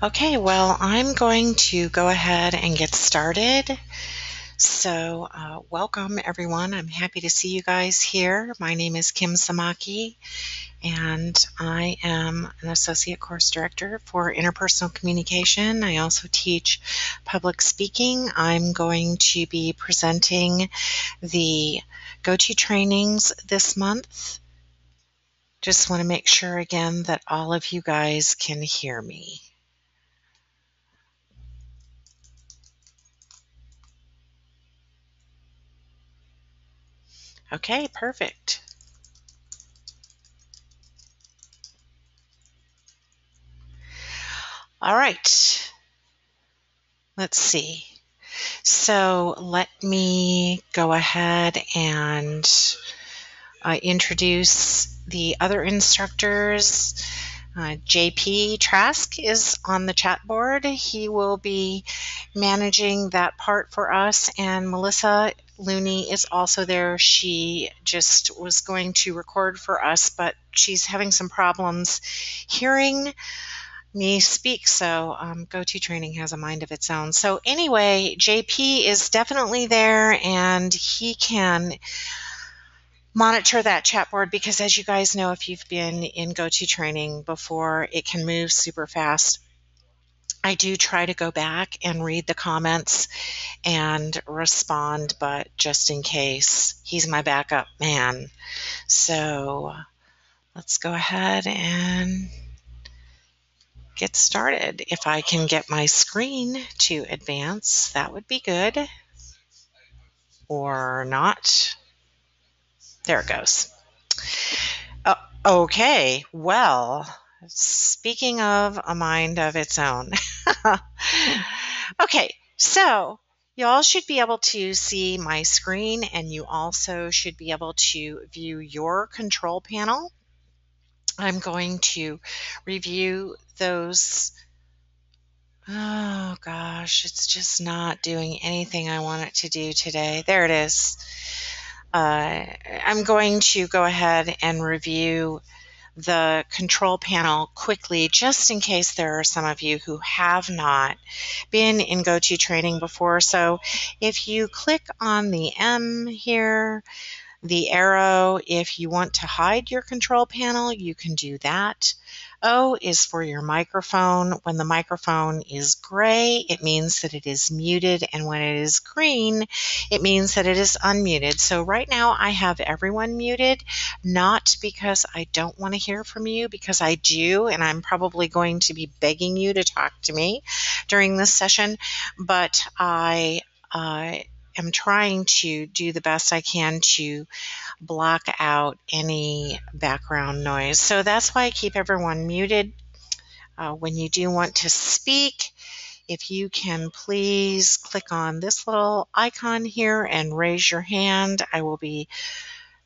Okay, well, I'm going to go ahead and get started. So, welcome everyone. I'm happy to see you guys here. My name is Kim Samaki, and I am an Associate Course Director for Interpersonal Communication. I also teach public speaking. I'm going to be presenting the go-to trainings this month. Just want to make sure again that all of you guys can hear me. Okay, perfect. All right, let's see. So let me go ahead and introduce the other instructors. JP Trask is on the chat board. He will be managing that part for us, and Melissa Looney is also there. She just was going to record for us, but she's having some problems hearing me speak, so go-to training has a mind of its own. So anyway, JP is definitely there, and he can monitor that chat board because, as you guys know, if you've been in go-to training before, it can move super fast. I do try to go back and read the comments and respond, but just in case, he's my backup man. So let's go ahead and get started. If I can get my screen to advance, that would be good. Or not. There it goes. Okay, well, speaking of a mind of its own. Okay, so y'all should be able to see my screen, and you also should be able to view your control panel. I'm going to review those. Oh gosh, it's just not doing anything I want it to do today. There it is. I'm going to go ahead and review the control panel quickly, just in case there are some of you who have not been in go-to training before. So if you click on the M here, the arrow, if you want to hide your control panel, you can do that. O is for your microphone. When the microphone is gray, it means that it is muted, and when it is green, it means that it is unmuted. So right now I have everyone muted, not because I don't want to hear from you, because I do, and I'm probably going to be begging you to talk to me during this session, but I am trying to do the best I can to block out any background noise. So that's why I keep everyone muted. When you do want to speak, if you can please click on this little icon here and raise your hand, I will be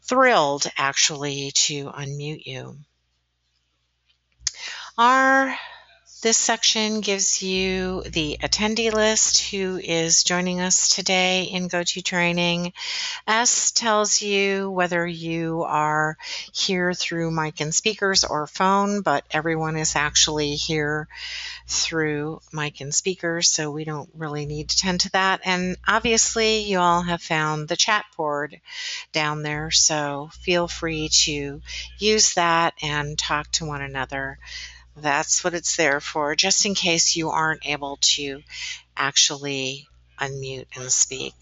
thrilled actually to unmute you. This section gives you the attendee list who is joining us today in go-to training. S tells you whether you are here through mic and speakers or phone, but everyone is actually here through mic and speakers, so we don't really need to tend to that. And obviously you all have found the chat board down there, so feel free to use that and talk to one another. That's what it's there for, just in case you aren't able to actually unmute and speak.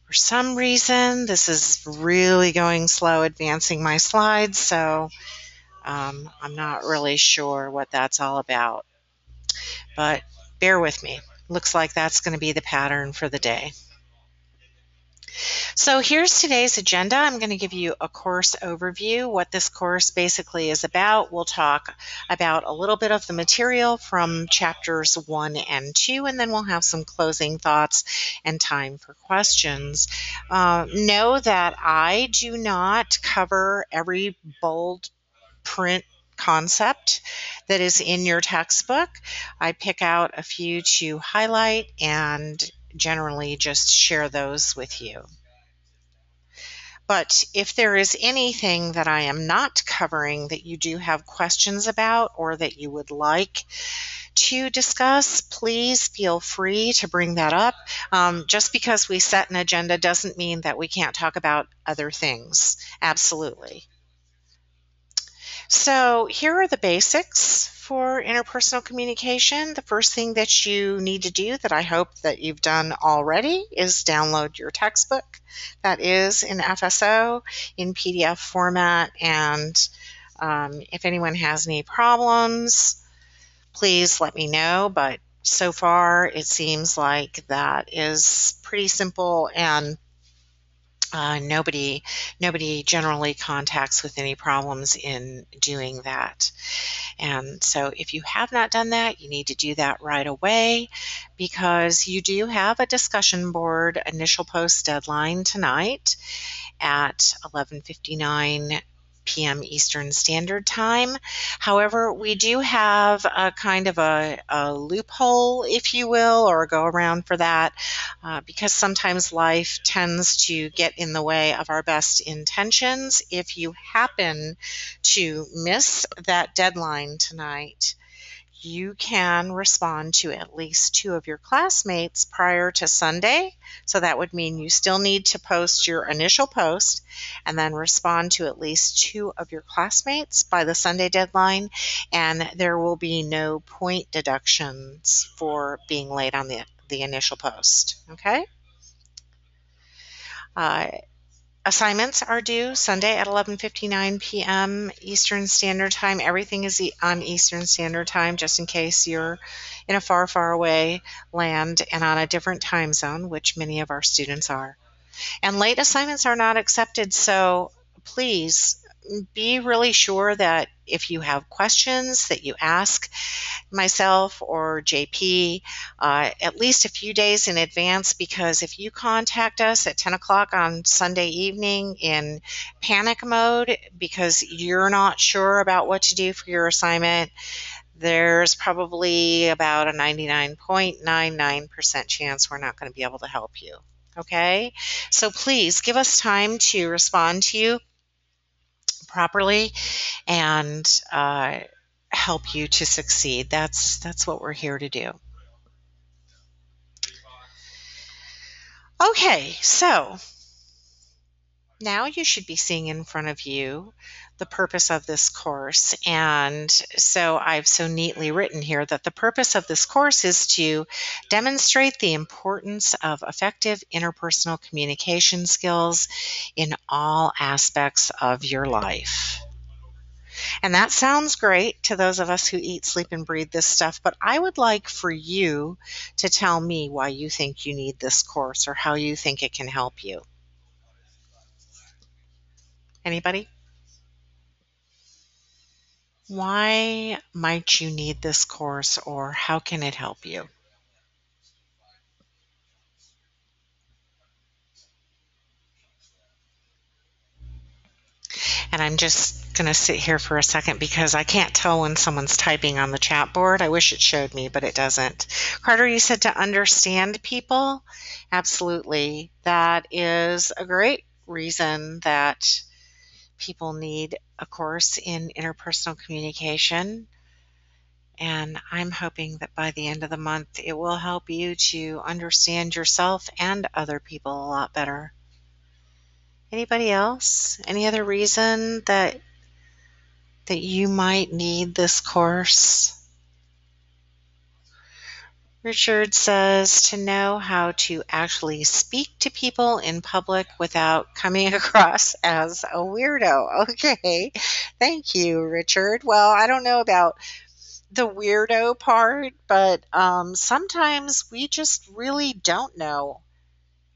For some reason, this is really going slow advancing my slides, so I'm not really sure what that's all about. But bear with me. Looks like that's going to be the pattern for the day. So here's today's agenda. I'm going to give you a course overview, what this course basically is about. We'll talk about a little bit of the material from chapters 1 and 2, and then we'll have some closing thoughts and time for questions. Know that I do not cover every bold print concept that is in your textbook. I pick out a few to highlight and generally just share those with you. But if there is anything that I am not covering that you do have questions about or that you would like to discuss, please feel free to bring that up. Just because we set an agenda doesn't mean that we can't talk about other things. Absolutely. So here are the basics for interpersonal communication. The first thing that you need to do, that I hope that you've done already, is download your textbook. That is in FSO in PDF format. And if anyone has any problems, please let me know. But so far, it seems like that is pretty simple, and nobody generally contacts with any problems in doing that. And so if you have not done that, you need to do that right away, because you do have a discussion board initial post deadline tonight at 11:59 p.m. Eastern Standard Time. However, we do have a kind of a loophole, if you will, or a go around for that, because sometimes life tends to get in the way of our best intentions. If you happen to miss that deadline tonight, you can respond to at least 2 of your classmates prior to Sunday. So that would mean you still need to post your initial post and then respond to at least 2 of your classmates by the Sunday deadline, and there will be no point deductions for being late on the initial post. Okay? Assignments are due Sunday at 11:59 p.m. Eastern Standard Time. Everything is on Eastern Standard Time, just in case you're in a far, far away land and on a different time zone, which many of our students are. And late assignments are not accepted, so please be really sure that if you have questions, that you ask myself or JP at least a few days in advance, because if you contact us at 10 o'clock on Sunday evening in panic mode because you're not sure about what to do for your assignment, there's probably about a 99.99% chance we're not going to be able to help you. Okay? So please give us time to respond to you properly and help you to succeed. That's what we're here to do. Okay, so now you should be seeing in front of you the purpose of this course. And so I've so neatly written here that the purpose of this course is to demonstrate the importance of effective interpersonal communication skills in all aspects of your life. And that sounds great to those of us who eat, sleep, and breathe this stuff, but I would like for you to tell me why you think you need this course or how you think it can help you. Anybody? Why might you need this course, or how can it help you? And I'm just going to sit here for a second because I can't tell when someone's typing on the chat board. I wish it showed me, but it doesn't. Carter, you said to understand people. Absolutely. That is a great reason that people need a course in interpersonal communication. And I'm hoping that by the end of the month, it will help you to understand yourself and other people a lot better. Anybody else? Any other reason that you might need this course? Richard says to know how to actually speak to people in public without coming across as a weirdo. Okay, thank you, Richard. Well, I don't know about the weirdo part, but sometimes we just really don't know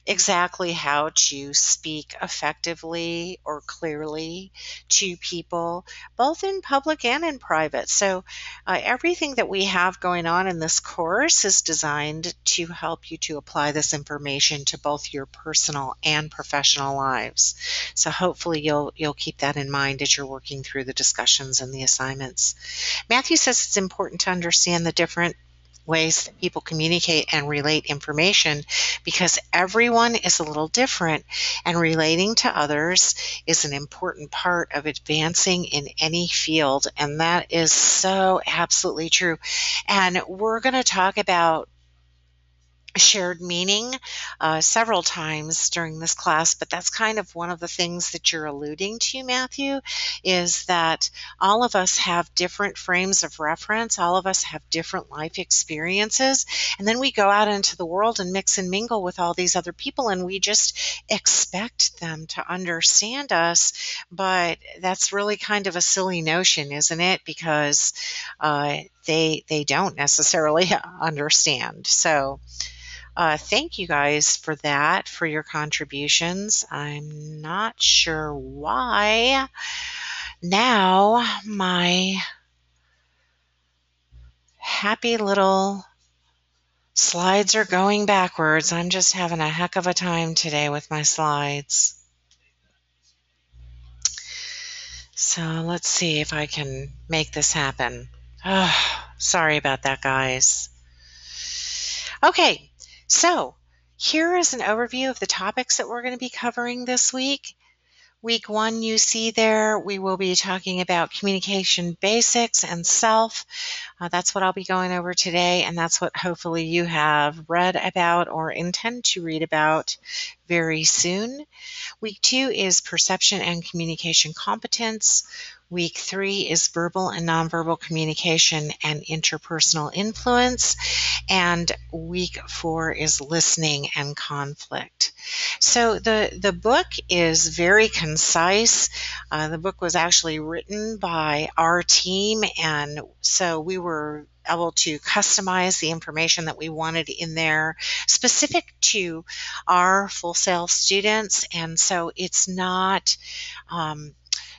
exactly how to speak effectively or clearly to people, both in public and in private. So everything that we have going on in this course is designed to help you to apply this information to both your personal and professional lives. So hopefully you'll keep that in mind as you're working through the discussions and the assignments. Matthew says it's important to understand the different ways that people communicate and relate information, because everyone is a little different, and relating to others is an important part of advancing in any field. And that is so absolutely true. And we're going to talk about shared meaning several times during this class, but that's kind of one of the things that you're alluding to, Matthew, is that all of us have different frames of reference. All of us have different life experiences. And then we go out into the world and mix and mingle with all these other people, and we just expect them to understand us. But that's really kind of a silly notion, isn't it? Because they don't necessarily understand. So thank you guys for that, for your contributions. I'm not sure why now my happy little slides are going backwards. I'm just having a heck of a time today with my slides. So let's see if I can make this happen. Oh, sorry about that, guys. Okay, so here is an overview of the topics that we're going to be covering this week. Week 1, you see there, we will be talking about communication basics and self. That's what I'll be going over today, and that's what hopefully you have read about or intend to read about very soon. Week 2 is perception and communication competence. Week 3 is verbal and nonverbal communication and interpersonal influence. And week 4 is listening and conflict. So the book is very concise. The book was actually written by our team, and so we were able to customize the information that we wanted in there specific to our Full Sail students. And so it's not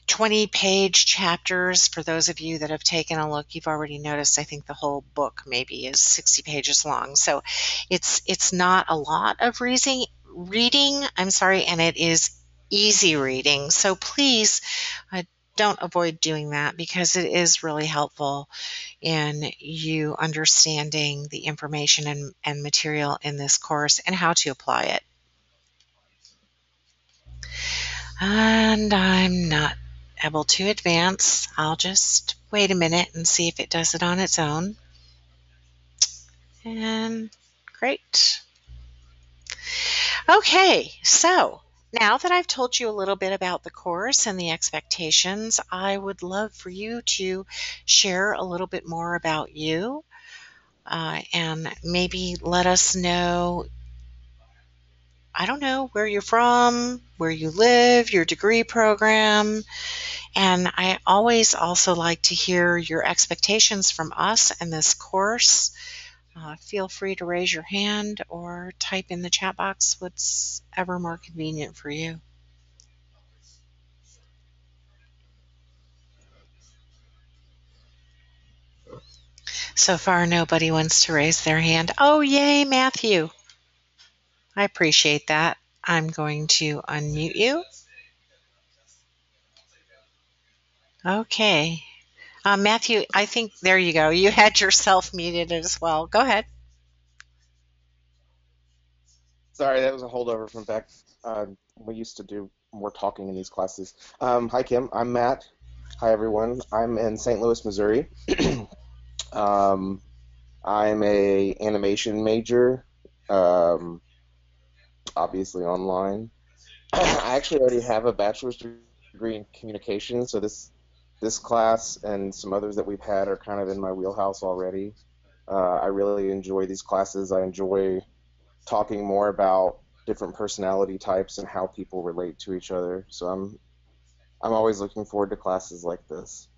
20-page chapters. For those of you that have taken a look, you've already noticed I think the whole book maybe is 60 pages long. So it's not a lot of reading, and it is easy reading. So please don't avoid doing that, because it is really helpful in you understanding the information and material in this course and how to apply it. And I'm not able to advance. I'll just wait a minute and see if it does it on its own. And great. Okay, so now that I've told you a little bit about the course and the expectations, I would love for you to share a little bit more about you and maybe let us know, I don't know, where you're from, where you live, your degree program. And I always also like to hear your expectations from us and this course. Feel free to raise your hand or type in the chat box, what's ever more convenient for you. So far, nobody wants to raise their hand. Oh, yay, Matthew. I appreciate that. I'm going to unmute you. Okay. Matthew, I think there you go. You had yourself muted as well. Go ahead. Sorry, that was a holdover from back. We used to do more talking in these classes. Hi, Kim. I'm Matt. Hi, everyone. I'm in St. Louis, Missouri. um, I'm a animation major, um, obviously online. I actually already have a bachelor's degree in communication, so this class and some others that we've had are kind of in my wheelhouse already. I really enjoy these classes. I enjoy talking more about different personality types and how people relate to each other. So I'm always looking forward to classes like this.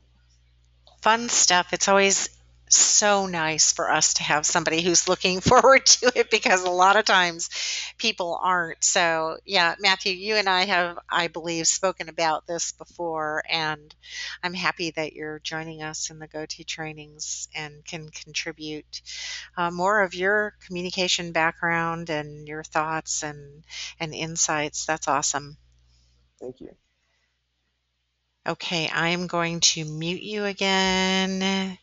Fun stuff. It's always so nice for us to have somebody who's looking forward to it, because a lot of times people aren't. So, yeah, Matthew, you and I have, I believe, spoken about this before, and I'm happy that you're joining us in the GoTo trainings and can contribute more of your communication background and your thoughts and insights. That's awesome. Thank you. Okay, I am going to mute you again.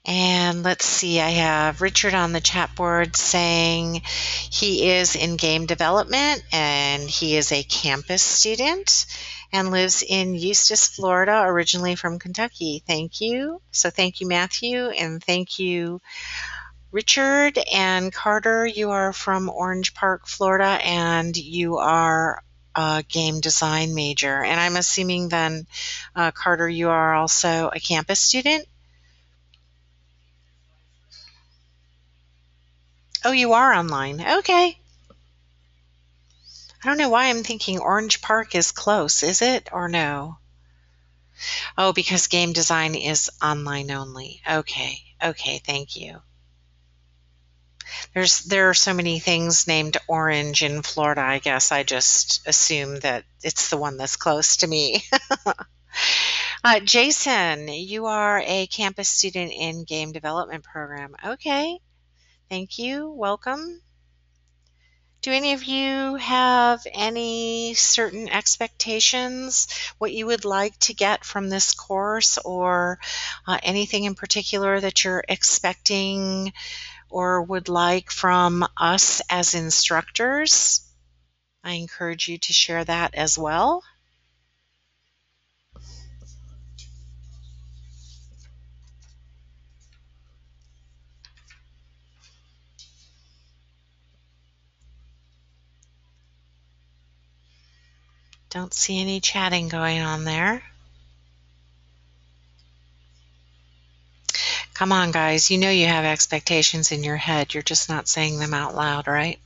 And let's see, I have Richard on the chat board saying he is in game development and he is a campus student and lives in Eustis, Florida, originally from Kentucky. Thank you. So thank you, Matthew, and thank you, Richard. And Carter, you are from Orange Park, Florida, and you are a game design major. And I'm assuming then, Carter, you are also a campus student? Oh, you are online. Okay. I don't know why I'm thinking Orange Park is close. Is it or no? Oh, because game design is online only. Okay. Okay, thank you. There are so many things named Orange in Florida. I guess I just assume that it's the one that's close to me. Jason, you are a campus student in game development program. Okay. Thank you. Welcome. Do any of you have any certain expectations, what you would like to get from this course, or anything in particular that you're expecting or would like from us as instructors? I encourage you to share that as well. Don't see any chatting going on there. Come on, guys. You know you have expectations in your head. You're just not saying them out loud, right?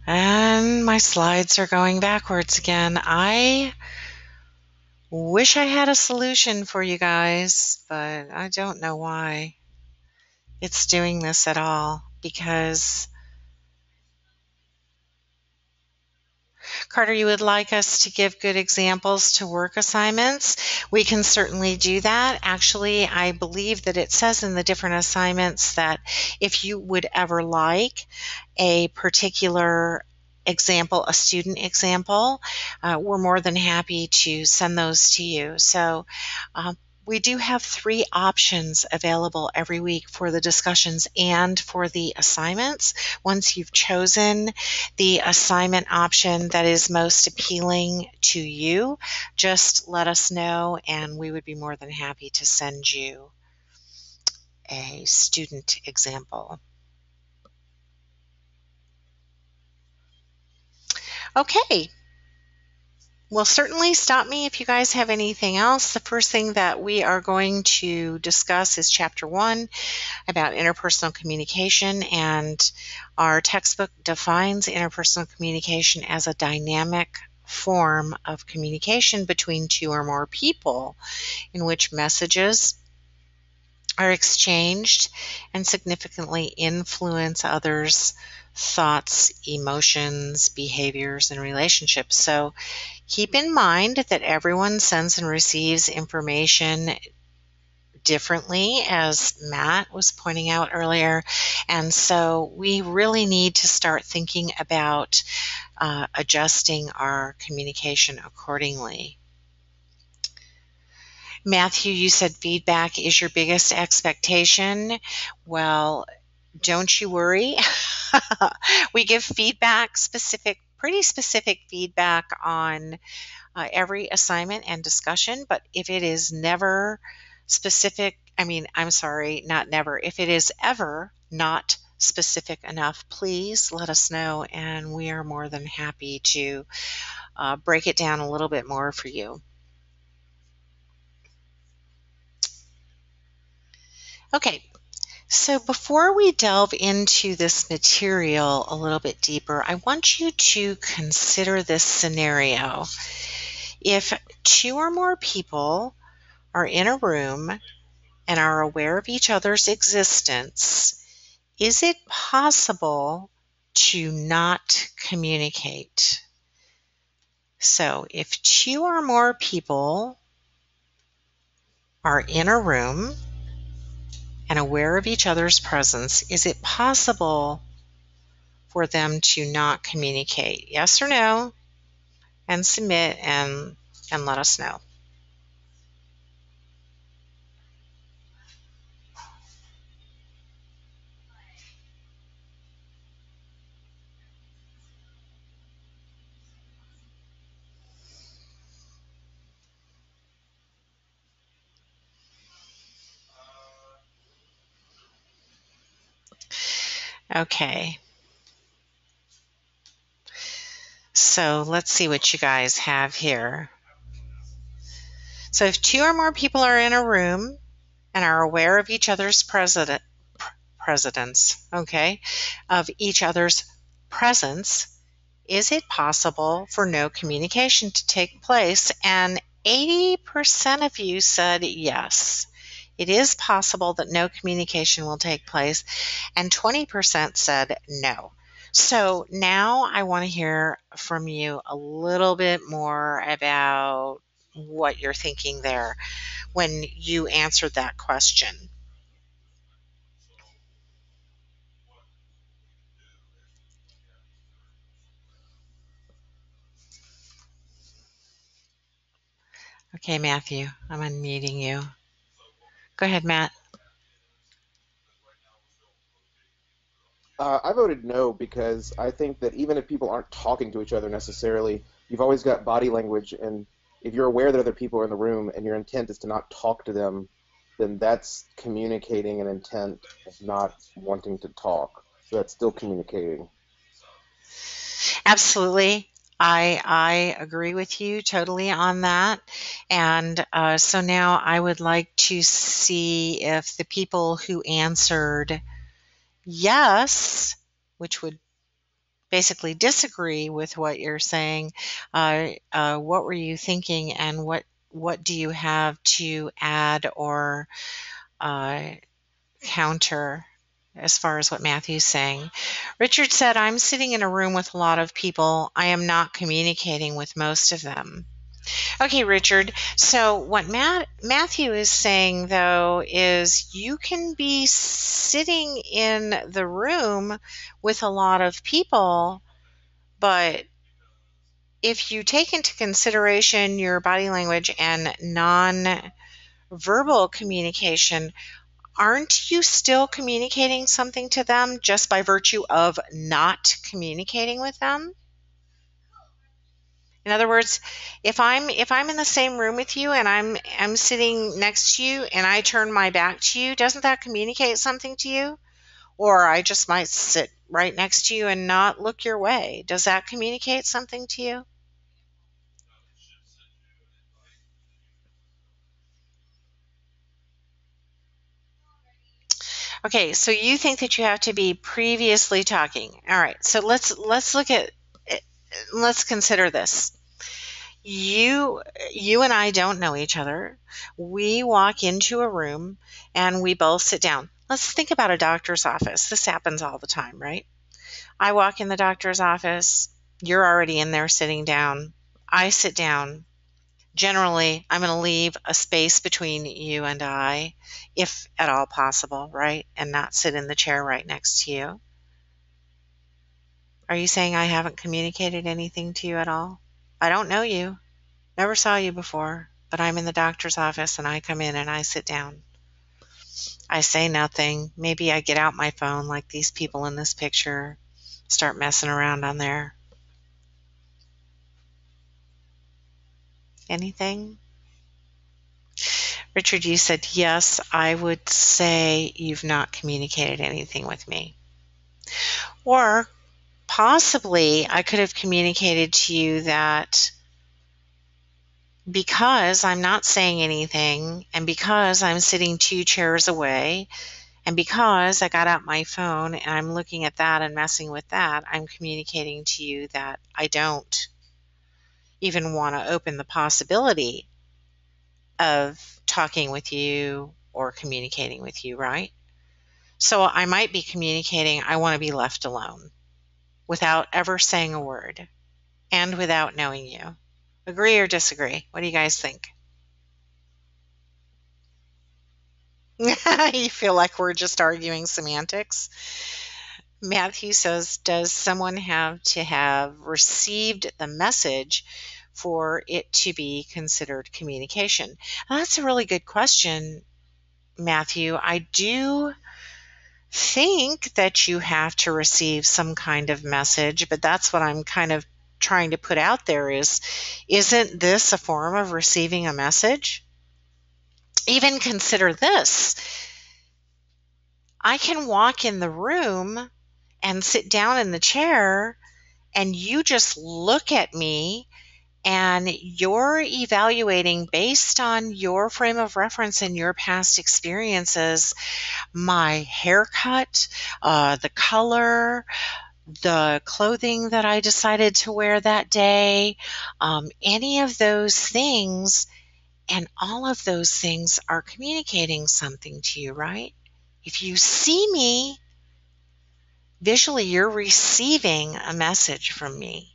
And my slides are going backwards again. I wish I had a solution for you guys, but I don't know why it's doing this at all. Because, Carter, you would like us to give good examples to work assignments. We can certainly do that. Actually, I believe that it says in the different assignments that if you would ever like a particular example, a student example, we're more than happy to send those to you. So we do have 3 options available every week for the discussions and for the assignments. Once you've chosen the assignment option that is most appealing to you, just let us know and we would be more than happy to send you a student example. Okay. Well, certainly stop me if you guys have anything else. The first thing that we are going to discuss is Chapter 1 about interpersonal communication, and our textbook defines interpersonal communication as a dynamic form of communication between 2 or more people in which messages are exchanged and significantly influence others' thoughts, emotions, behaviors, and relationships. So keep in mind that everyone sends and receives information differently, as Matt was pointing out earlier. And so we really need to start thinking about adjusting our communication accordingly. Matthew, you said feedback is your biggest expectation. Well, don't you worry. We give feedback, pretty specific feedback on every assignment and discussion, but if it is never specific, not never, if it is ever not specific enough, please let us know and we are more than happy to break it down a little bit more for you. Okay, so before we delve into this material a little bit deeper, I want you to consider this scenario. If 2 or more people are in a room and are aware of each other's existence, is it possible to not communicate? So if 2 or more people are in a room and aware of each other's presence, is it possible for them to not communicate? Yes or no? And submit and let us know. Okay, so let's see what you guys have here. So if two or more people are in a room and are aware of each other's presence, okay, of each other's presence, is it possible for no communication to take place? And 80% of you said yes. It is possible that no communication will take place, and 20% said no. So now I want to hear from you a little bit more about what you're thinking there when you answered that question. Okay, Matthew, I'm unmuting you. Go ahead, Matt. I voted no because I think that even if people aren't talking to each other necessarily, you've always got body language, and if you're aware that other people are in the room and your intent is to not talk to them, then that's communicating an intent of not wanting to talk. So that's still communicating. Absolutely. I agree with you totally on that. And so now I would like to see if the people who answered yes, which would basically disagree with what you're saying, what were you thinking, and what do you have to add or uh, counter as far as what Matthew's saying? Richard said, I'm sitting in a room with a lot of people. I am not communicating with most of them. Okay, Richard. So what Matthew is saying, though, is you can be sitting in the room with a lot of people, but if you take into consideration your body language and non-verbal communication, aren't you still communicating something to them just by virtue of not communicating with them? In other words, if I'm in the same room with you and I'm sitting next to you and I turn my back to you, doesn't that communicate something to you? Or I just might sit right next to you and not look your way. Does that communicate something to you? Okay, so you think that you have to be previously talking. All right. So let's look at let's consider this. You and I don't know each other. We walk into a room and we both sit down. Let's think about a doctor's office. This happens all the time, right? I walk in the doctor's office, you're already in there sitting down. I sit down. Generally, I'm going to leave a space between you and I, if at all possible, right? And not sit in the chair right next to you. Are you saying I haven't communicated anything to you at all? I don't know you. Never saw you before, but I'm in the doctor's office and I come in and I sit down. I say nothing. Maybe I get out my phone like these people in this picture, start messing around on there. Anything? Richard, you said yes. I would say you've not communicated anything with me. Or possibly I could have communicated to you that because I'm not saying anything and because I'm sitting two chairs away, and because I got out my phone and I'm looking at that and messing with that, I'm communicating to you that I don't even want to open the possibility of talking with you or communicating with you, right? So I might be communicating, I want to be left alone without ever saying a word and without knowing you. Agree or disagree? What do you guys think? You feel like we're just arguing semantics? Matthew says, does someone have to have received the message for it to be considered communication? Well, that's a really good question, Matthew. I do think that you have to receive some kind of message, but that's what I'm kind of trying to put out there is, isn't this a form of receiving a message? Even consider this. I can walk in the room and sit down in the chair and you just look at me and you're evaluating based on your frame of reference and your past experiences, my haircut, the color, the clothing that I decided to wear that day, any of those things. And all of those things are communicating something to you, right? If you see me visually, you're receiving a message from me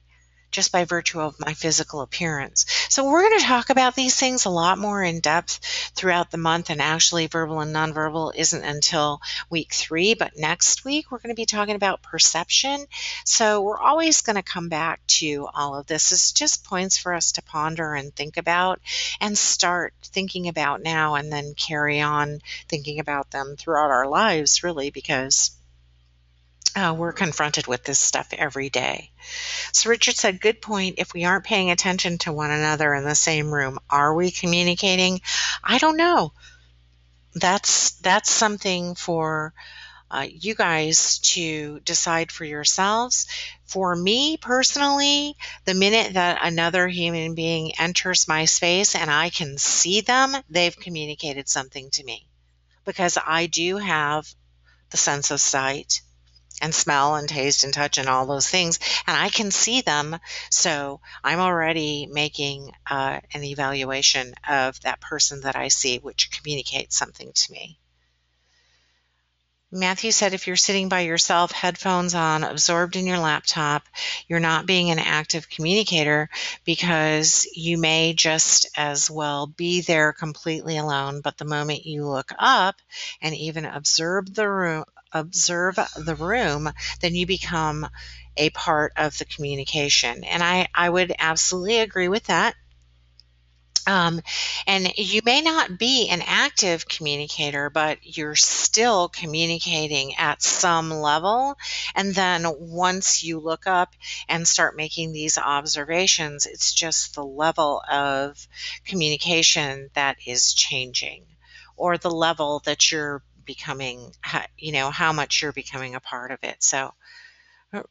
just by virtue of my physical appearance. So we're going to talk about these things a lot more in depth throughout the month, and actually verbal and nonverbal isn't until week 3, but next week we're going to be talking about perception. So we're always going to come back to all of this. It's just points for us to ponder and think about and start thinking about now, and then carry on thinking about them throughout our lives, really, because we're confronted with this stuff every day. So Richard said, good point. If we aren't paying attention to one another in the same room, are we communicating? I don't know. That's something for you guys to decide for yourselves. For me personally, the minute that another human being enters my space and I can see them, they've communicated something to me, because I do have the sense of sight and smell and taste and touch and all those things, and I can see them. So I'm already making an evaluation of that person that I see, which communicates something to me. Matthew said, if you're sitting by yourself, headphones on, absorbed in your laptop, you're not being an active communicator, because you may just as well be there completely alone. But the moment you look up and even observe the room, then you become a part of the communication. And I would absolutely agree with that. Um, and you may not be an active communicator, but you're still communicating at some level. And then once you look up and start making these observations, it's just the level of communication that is changing, or the level that you're becoming, how much you're becoming a part of it. So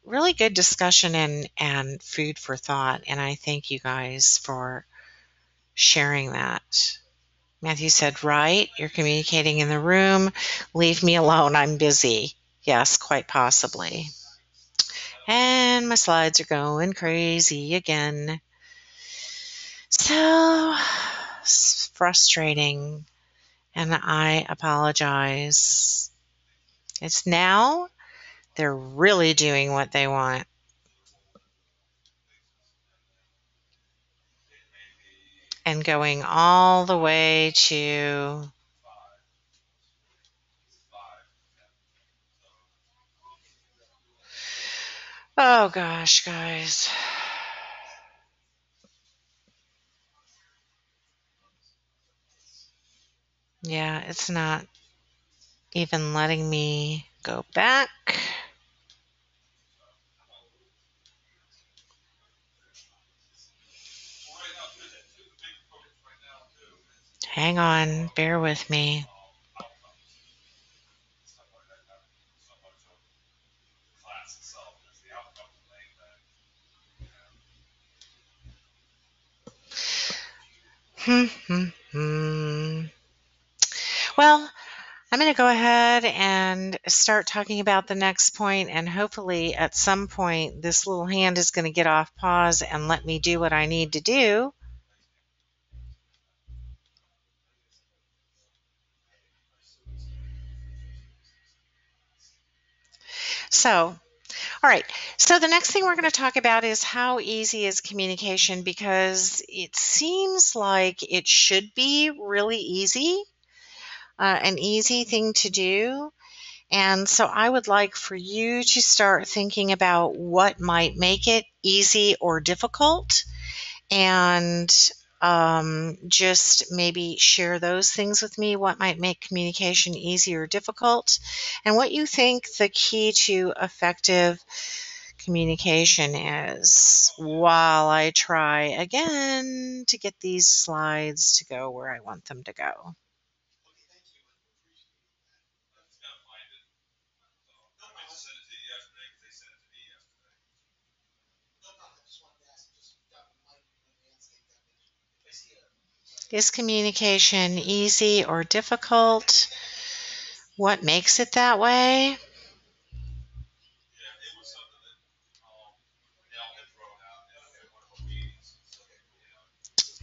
really good discussion and food for thought. And I thank you guys for sharing that. Matthew said, right, you're communicating in the room. Leave me alone, I'm busy. Yes, quite possibly. And my slides are going crazy again. So it's frustrating, and I apologize. It's now they're really doing what they want. And going all the way to oh gosh, guys. Yeah, it's not even letting me go back. Hang on, bear with me. Well, I'm going to go ahead and start talking about the next point, and hopefully at some point this little hand is going to get off pause and let me do what I need to do. So, all right. So the next thing we're going to talk about is how easy is communication, because it seems like it should be really easy, an easy thing to do. And so I would like for you to start thinking about what might make it easy or difficult, and just maybe share those things with me, what might make communication easy or difficult, and what you think the key to effective communication is, while I try again to get these slides to go where I want them to go. Is communication easy or difficult? What makes it that way?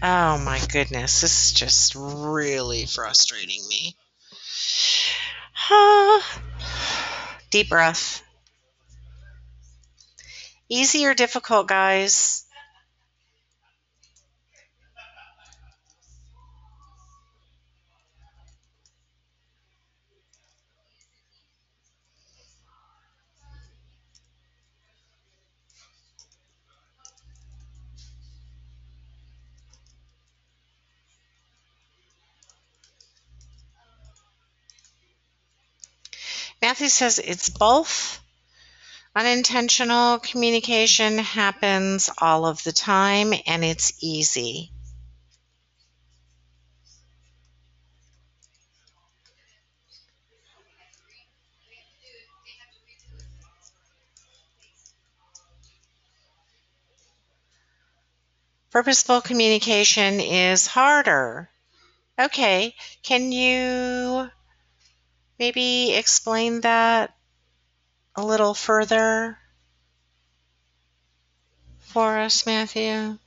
Oh my goodness, this is just really frustrating me. Deep breath. Easy or difficult, guys? Matthew says it's both. Unintentional communication happens all of the time and it's easy. Purposeful communication is harder. Okay, can you maybe explain that a little further for us, Matthew?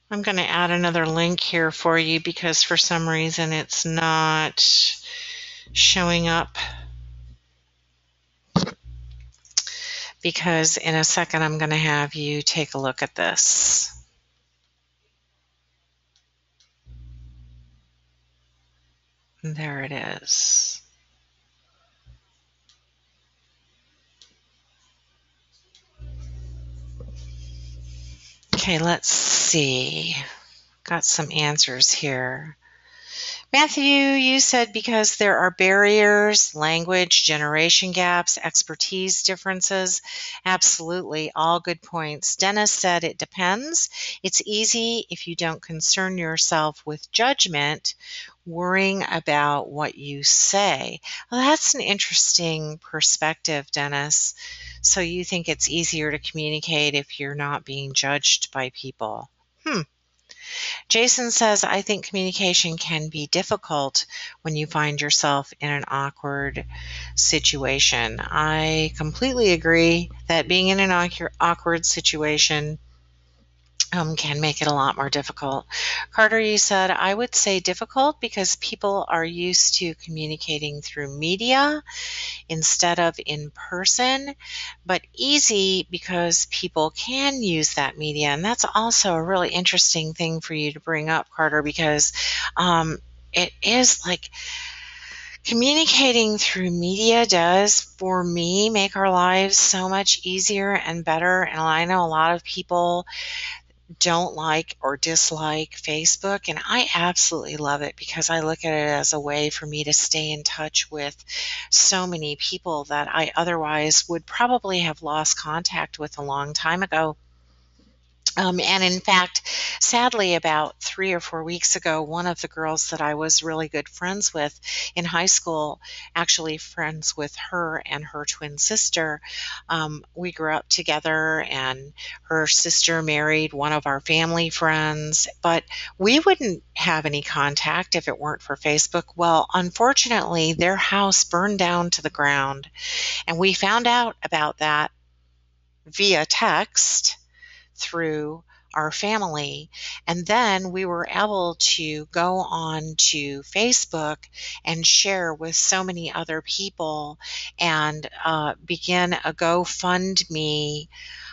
I'm going to add another link here for you because for some reason it's not showing up. Because in a second I'm going to have you take a look at this. There it is. Okay, let's see. Got some answers here. Matthew, you said because there are barriers, language, generation gaps, expertise differences. Absolutely, all good points. Dennis said it depends. It's easy if you don't concern yourself with judgment, worrying about what you say. Well, that's an interesting perspective, Dennis. So you think it's easier to communicate if you're not being judged by people? Jason says, I think communication can be difficult when you find yourself in an awkward situation. I completely agree that being in an awkward situation can make it a lot more difficult. Carter, you said, I would say difficult because people are used to communicating through media instead of in person, but easy because people can use that media. And that's also a really interesting thing for you to bring up, Carter, because it is like communicating through media does, for me, make our lives so much easier and better. And I know a lot of people don't like or dislike Facebook, and I absolutely love it because I look at it as a way for me to stay in touch with so many people that I otherwise would probably have lost contact with a long time ago. And in fact, sadly, about 3 or 4 weeks ago, one of the girls that I was really good friends with in high school, actually friends with her and her twin sister, we grew up together, and her sister married one of our family friends, but we wouldn't have any contact if it weren't for Facebook. Well, unfortunately, their house burned down to the ground, and we found out about that via text through our family. And then we were able to go on to Facebook and share with so many other people and begin a GoFundMe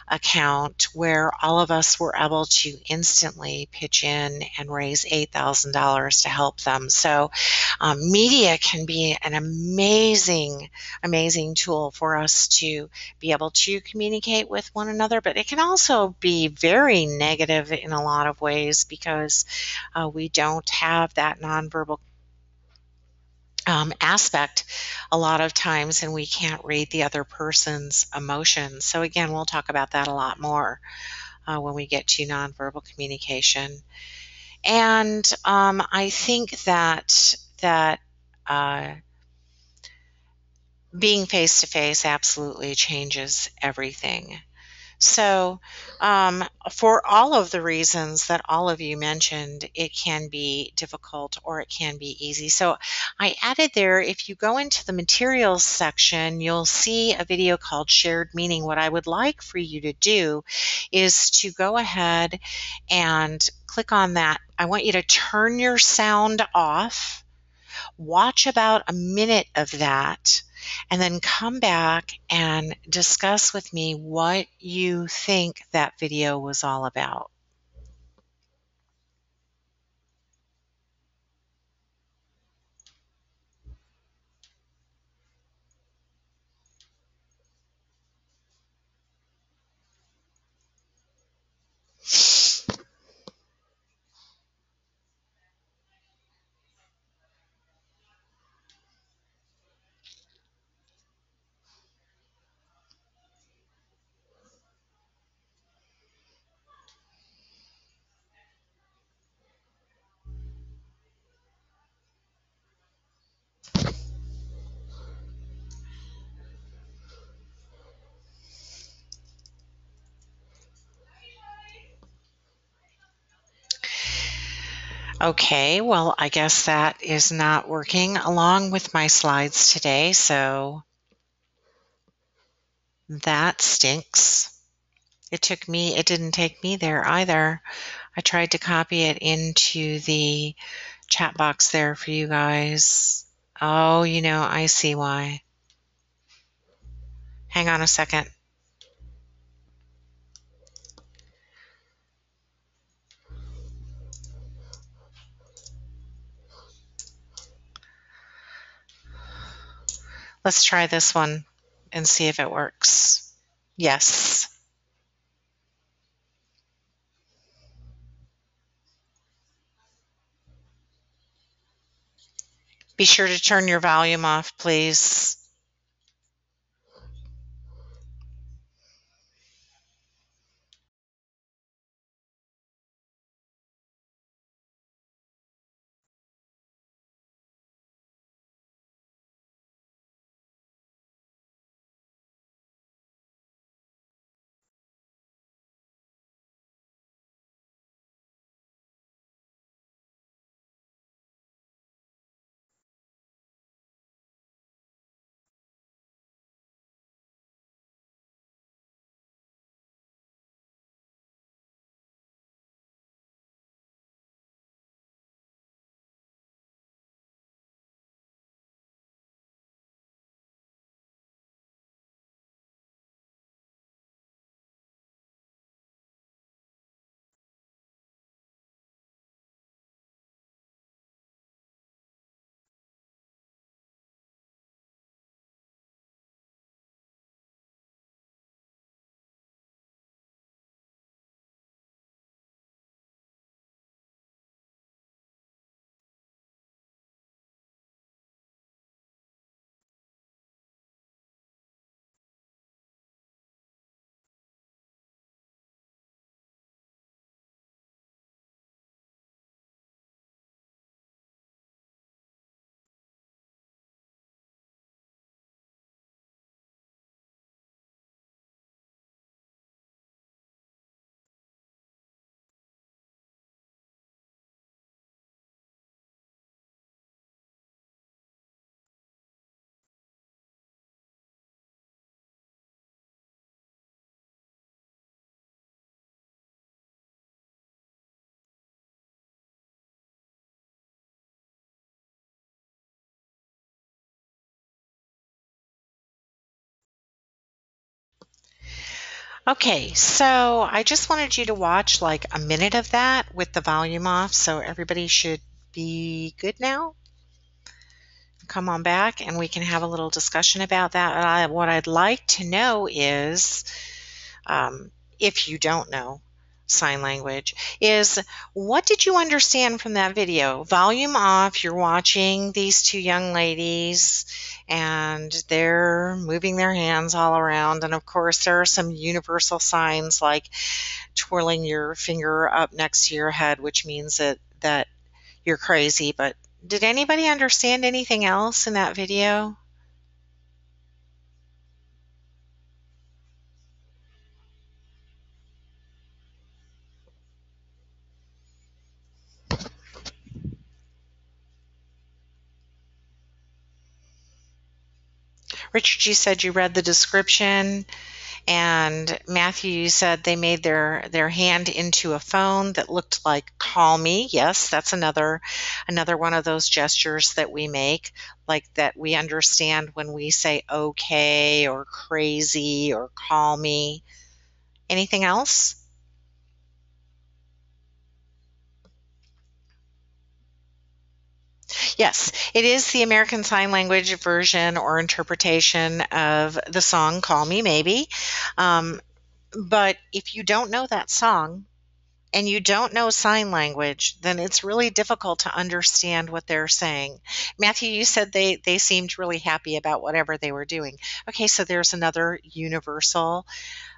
account where all of us were able to instantly pitch in and raise $8,000 to help them. So media can be an amazing, amazing tool for us to be able to communicate with one another, but it can also be very negative in a lot of ways because we don't have that nonverbal aspect a lot of times, and we can't read the other person's emotions. So again, we'll talk about that a lot more when we get to nonverbal communication. And I think that uh, being face to face absolutely changes everything. So, for all of the reasons that all of you mentioned, it can be difficult or it can be easy. So, I added there, if you go into the materials section, you'll see a video called Shared Meaning. What I would like for you to do is to go ahead and click on that. I want you to turn your sound off, watch about a minute of that, and then come back and discuss with me what you think that video was all about. Okay, well, I guess that is not working along with my slides today, so that stinks. It didn't take me there either. I tried to copy it into the chat box there for you guys. Oh, I see why. Hang on a second. Let's try this one and see if it works. Yes. Be sure to turn your volume off, please. Okay, so I just wanted you to watch like a minute of that with the volume off, so everybody should be good now. Come on back and we can have a little discussion about that. What I'd like to know is, if you don't know, sign language is, what did you understand from that video? Volume off, you're watching these two young ladies and they're moving their hands all around. And of course, there are some universal signs like twirling your finger up next to your head, which means that you're crazy. But did anybody understand anything else in that video? Richard, you said you read the description. And Matthew, you said they made their hand into a phone that looked like call me. Yes, that's another one of those gestures that we make, like that we understand when we say okay or crazy or call me. Anything else? Yes, it is the American Sign Language version or interpretation of the song Call Me Maybe. Um, but if you don't know that song, and you don't know sign language, then it's really difficult to understand what they're saying. Matthew, you said they seemed really happy about whatever they were doing. Okay, so there's another universal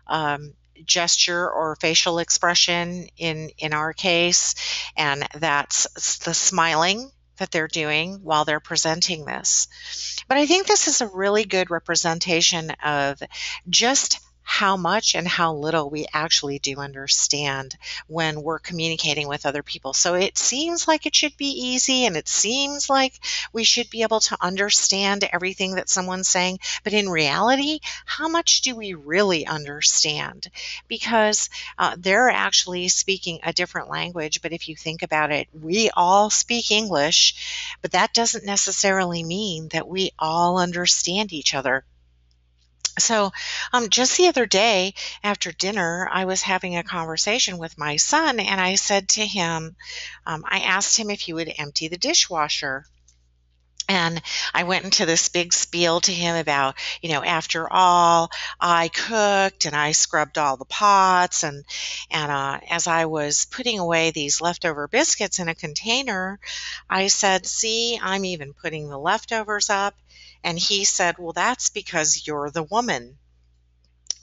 um, gesture or facial expression in our case, and that's the smiling that they're doing while they're presenting this. But I think this is a really good representation of just how much and how little we actually do understand when we're communicating with other people. So it seems like it should be easy and it seems like we should be able to understand everything that someone's saying. But in reality, how much do we really understand? Because they're actually speaking a different language. But if you think about it, we all speak English, but that doesn't necessarily mean that we all understand each other. So, just the other day after dinner, I was having a conversation with my son, and I said to him, I asked him if he would empty the dishwasher. And I went into this big spiel to him about, after all, I cooked and I scrubbed all the pots, and as I was putting away these leftover biscuits in a container, I said, "See, I'm even putting the leftovers up." And he said, "Well, that's because you're the woman."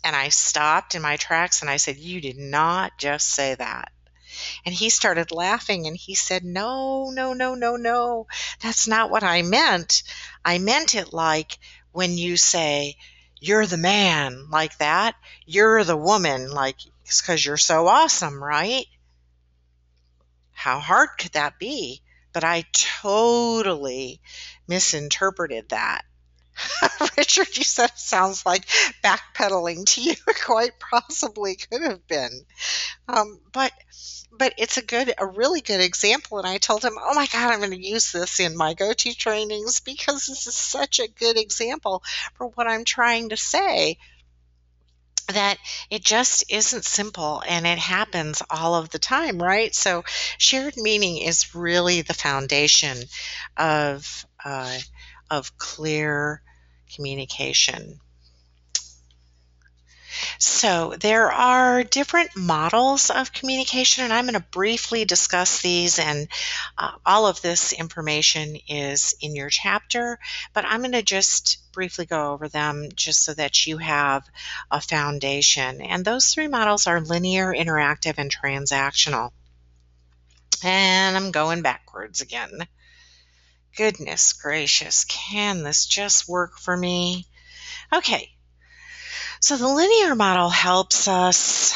And I stopped in my tracks and I said, "You did not just say that." And he started laughing and he said, "No, no, no, no, no. That's not what I meant. I meant it like when you say, you're the man, like that. You're the woman, like, it's because you're so awesome, right?" How hard could that be? But I totally misinterpreted that. Richard, you said it sounds like backpedaling to you. Quite possibly could have been. But it's a really good example. And I told him, "Oh my God, I'm going to use this in my go-to trainings because this is such a good example for what I'm trying to say. That it just isn't simple and it happens all of the time, right?" So shared meaning is really the foundation of clear communication. So there are different models of communication, and I'm going to briefly discuss these, and all of this information is in your chapter, but I'm going to just briefly go over them just so that you have a foundation. And those three models are linear, interactive, and transactional. And I'm going backwards again. Goodness gracious, can this just work for me? Okay, so the linear model helps us,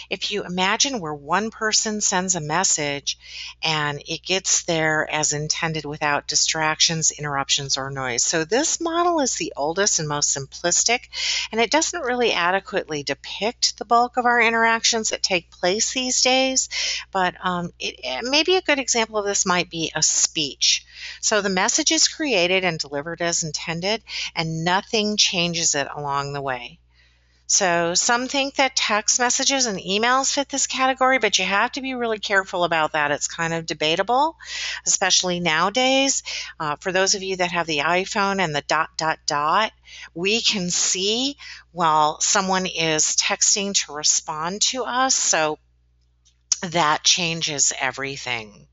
if you imagine where one person sends a message and it gets there as intended without distractions, interruptions, or noise. So this model is the oldest and most simplistic, and it doesn't really adequately depict the bulk of our interactions that take place these days. But maybe a good example of this might be a speech. So the message is created and delivered as intended, and nothing changes it along the way. So some think that text messages and emails fit this category, but you have to be really careful about that. It's kind of debatable, especially nowadays. For those of you that have the iPhone and the dot, dot, dot, we can see while someone is texting to respond to us. So that changes everything.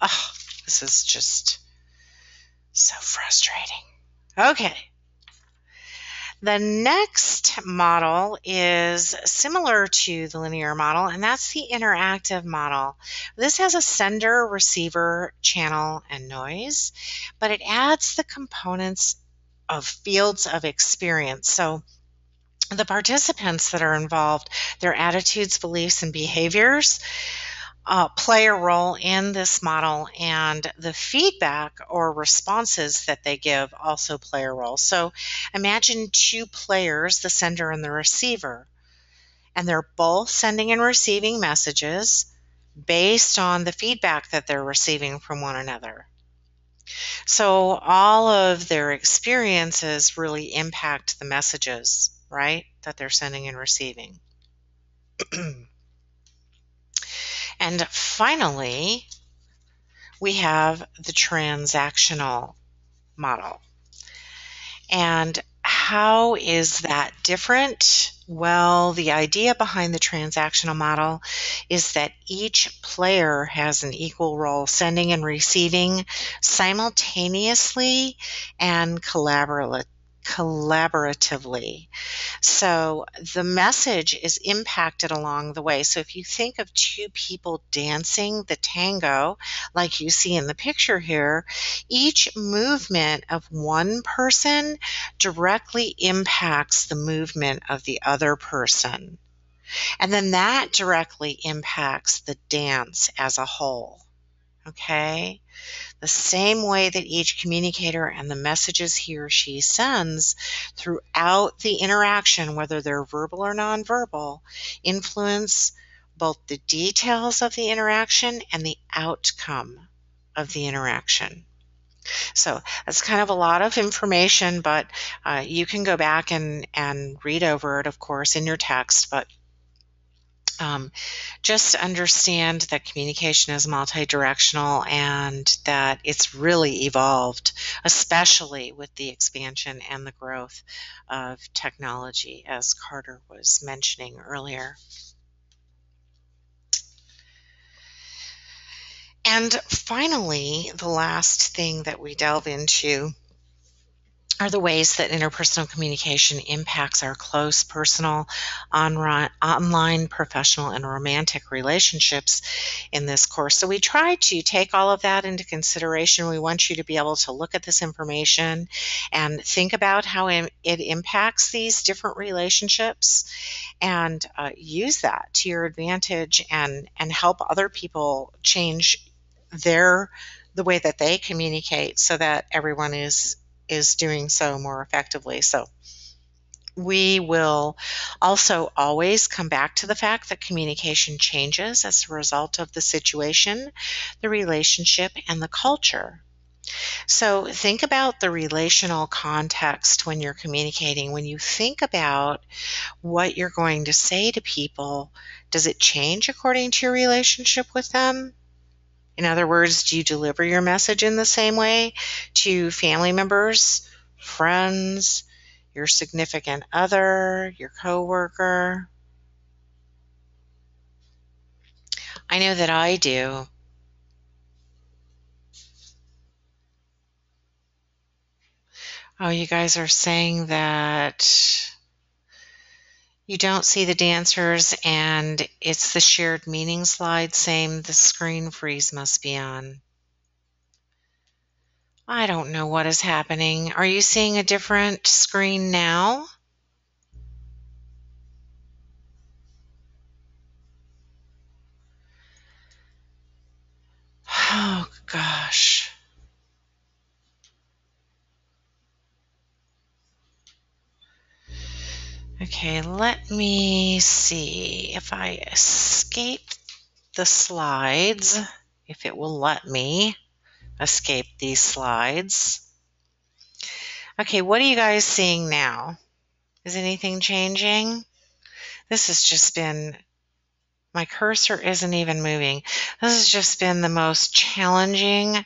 Oh, this is just so frustrating. Okay. The next model is similar to the linear model, and that's the interactive model. This has a sender, receiver, channel, and noise, but it adds the components of fields of experience. So the participants that are involved, their attitudes, beliefs, and behaviors play a role in this model, and the feedback or responses that they give also play a role. So imagine two players, the sender and the receiver, and they're both sending and receiving messages based on the feedback that they're receiving from one another. So all of their experiences really impact the messages, right, that they're sending and receiving. And finally, we have the transactional model. And how is that different? Well, the idea behind the transactional model is that each player has an equal role sending and receiving simultaneously and collaboratively. So the message is impacted along the way. So if you think of two people dancing the tango, like you see in the picture here, each movement of one person directly impacts the movement of the other person. And then that directly impacts the dance as a whole. Okay? The same way that each communicator and the messages he or she sends throughout the interaction, whether they're verbal or nonverbal, influence both the details of the interaction and the outcome of the interaction. So that's kind of a lot of information, but you can go back and read over it, of course, in your text. But just understand that communication is multidirectional and that it's really evolved, especially with the expansion and the growth of technology, as Carter was mentioning earlier. And finally, the last thing that we delve into are the ways that interpersonal communication impacts our close personal, online, professional, and romantic relationships in this course. So we try to take all of that into consideration. We want you to be able to look at this information and think about how it impacts these different relationships and use that to your advantage and help other people change the way that they communicate so that everyone is doing so more effectively. So we will also always come back to the fact that communication changes as a result of the situation, the relationship, and the culture. So think about the relational context when you're communicating. When you think about what you're going to say to people, does it change according to your relationship with them? In other words, do you deliver your message in the same way to family members, friends, your significant other, your coworker? I know that I do. Oh, you guys are saying that you don't see the dancers and it's the shared meaning slide saying the screen freeze must be on. I don't know what is happening. Are you seeing a different screen now? Oh, gosh. Okay, let me see if I escape the slides, if it will let me escape these slides. Okay, what are you guys seeing now? Is anything changing? This has just been, my cursor isn't even moving. This has just been the most challenging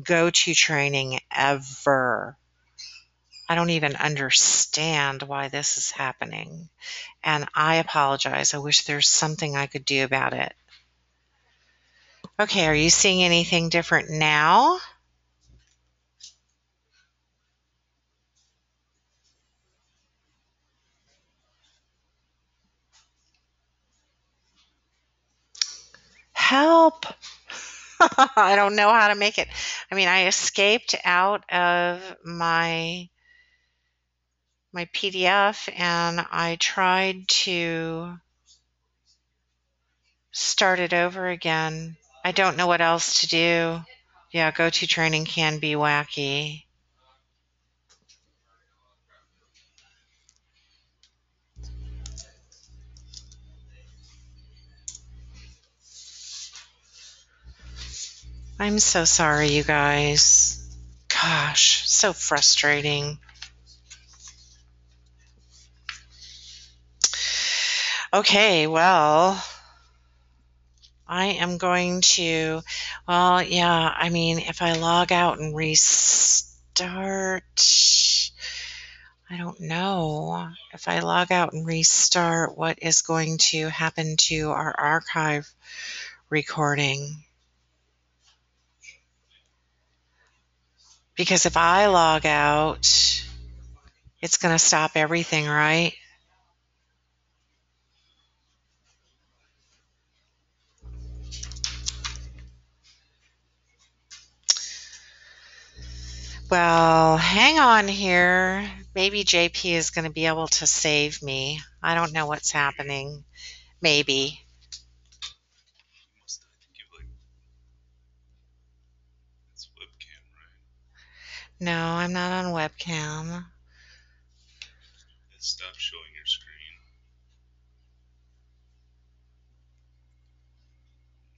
go-to training ever. I don't even understand why this is happening. And I apologize. I wish there's something I could do about it. Okay, are you seeing anything different now? Help! I don't know how to make it. I mean, I escaped out of my PDF and I tried to start it over again. I don't know what else to do. Yeah, go-to training can be wacky. I'm so sorry, you guys. Gosh, so frustrating. Okay, well, I am going to, well, yeah, I mean, if I log out and restart, I don't know. If I log out and restart, what is going to happen to our archive recording? Because if I log out, it's going to stop everything, right? Well, hang on here. Maybe JP is going to be able to save me. I don't know what's happening. Maybe. No, I'm not on webcam. Stop showing your screen.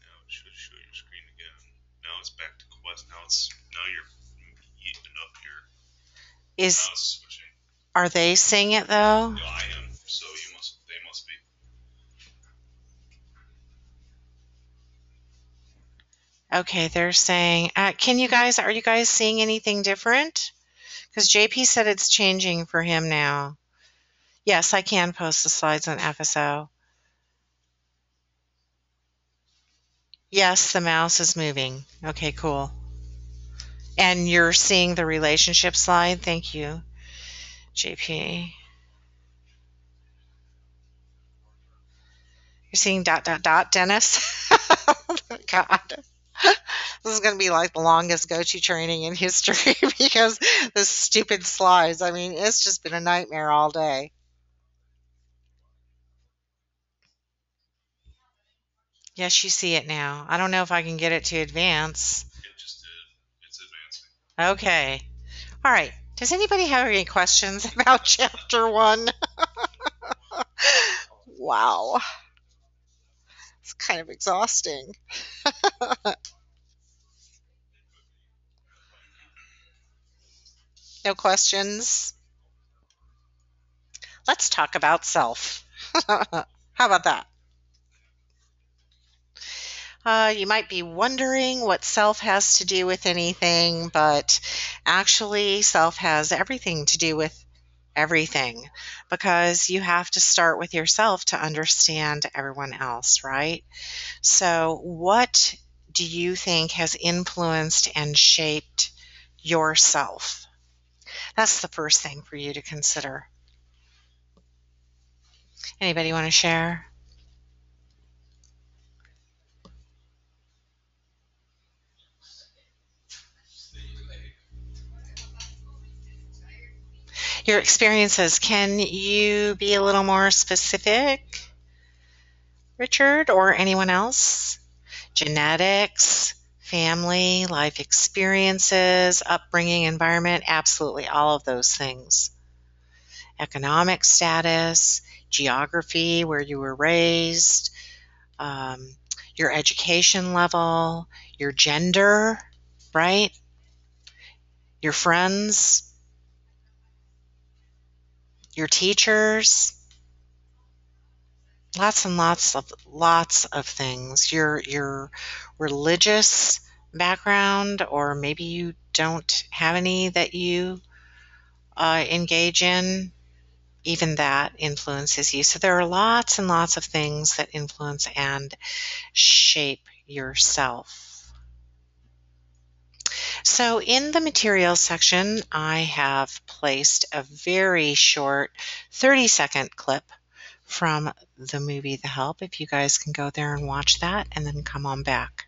Now it should show your screen again. Now it's back to Quest. Now you're eating up here. Now it's switching. Are they seeing it though? No, I am. So they must be. Okay, they're saying, are you guys seeing anything different? Because JP said it's changing for him now. Yes, I can post the slides on FSO. Yes, the mouse is moving. Okay, cool. And you're seeing the relationship slide? Thank you, JP. You're seeing ... Dennis? God. This is going to be like the longest go-to training in history because the stupid slides. I mean, it's just been a nightmare all day. Yes, you see it now. I don't know if I can get it to advance. It just did. It's advancing. Okay. All right. Does anybody have any questions about chapter 1? Wow. It's kind of exhausting. No questions? Let's talk about self. How about that? You might be wondering what self has to do with anything, but actually, self has everything to do with everything because you have to start with yourself to understand everyone else, right? So, what do you think has influenced and shaped yourself? That's the first thing for you to consider. Anybody want to share? Your experiences, can you be a little more specific, Richard, or anyone else? Genetics, family, life experiences, upbringing, environment, absolutely all of those things. Economic status, geography, where you were raised, your education level, your gender, right? Your friends. your teachers, lots and lots of things. Your religious background, or maybe you don't have any that you engage in, even that influences you. So there are lots and lots of things that influence and shape yourself. So in the materials section, I have placed a very short 30-second clip from the movie The Help. If you guys can go there and watch that and then come on back.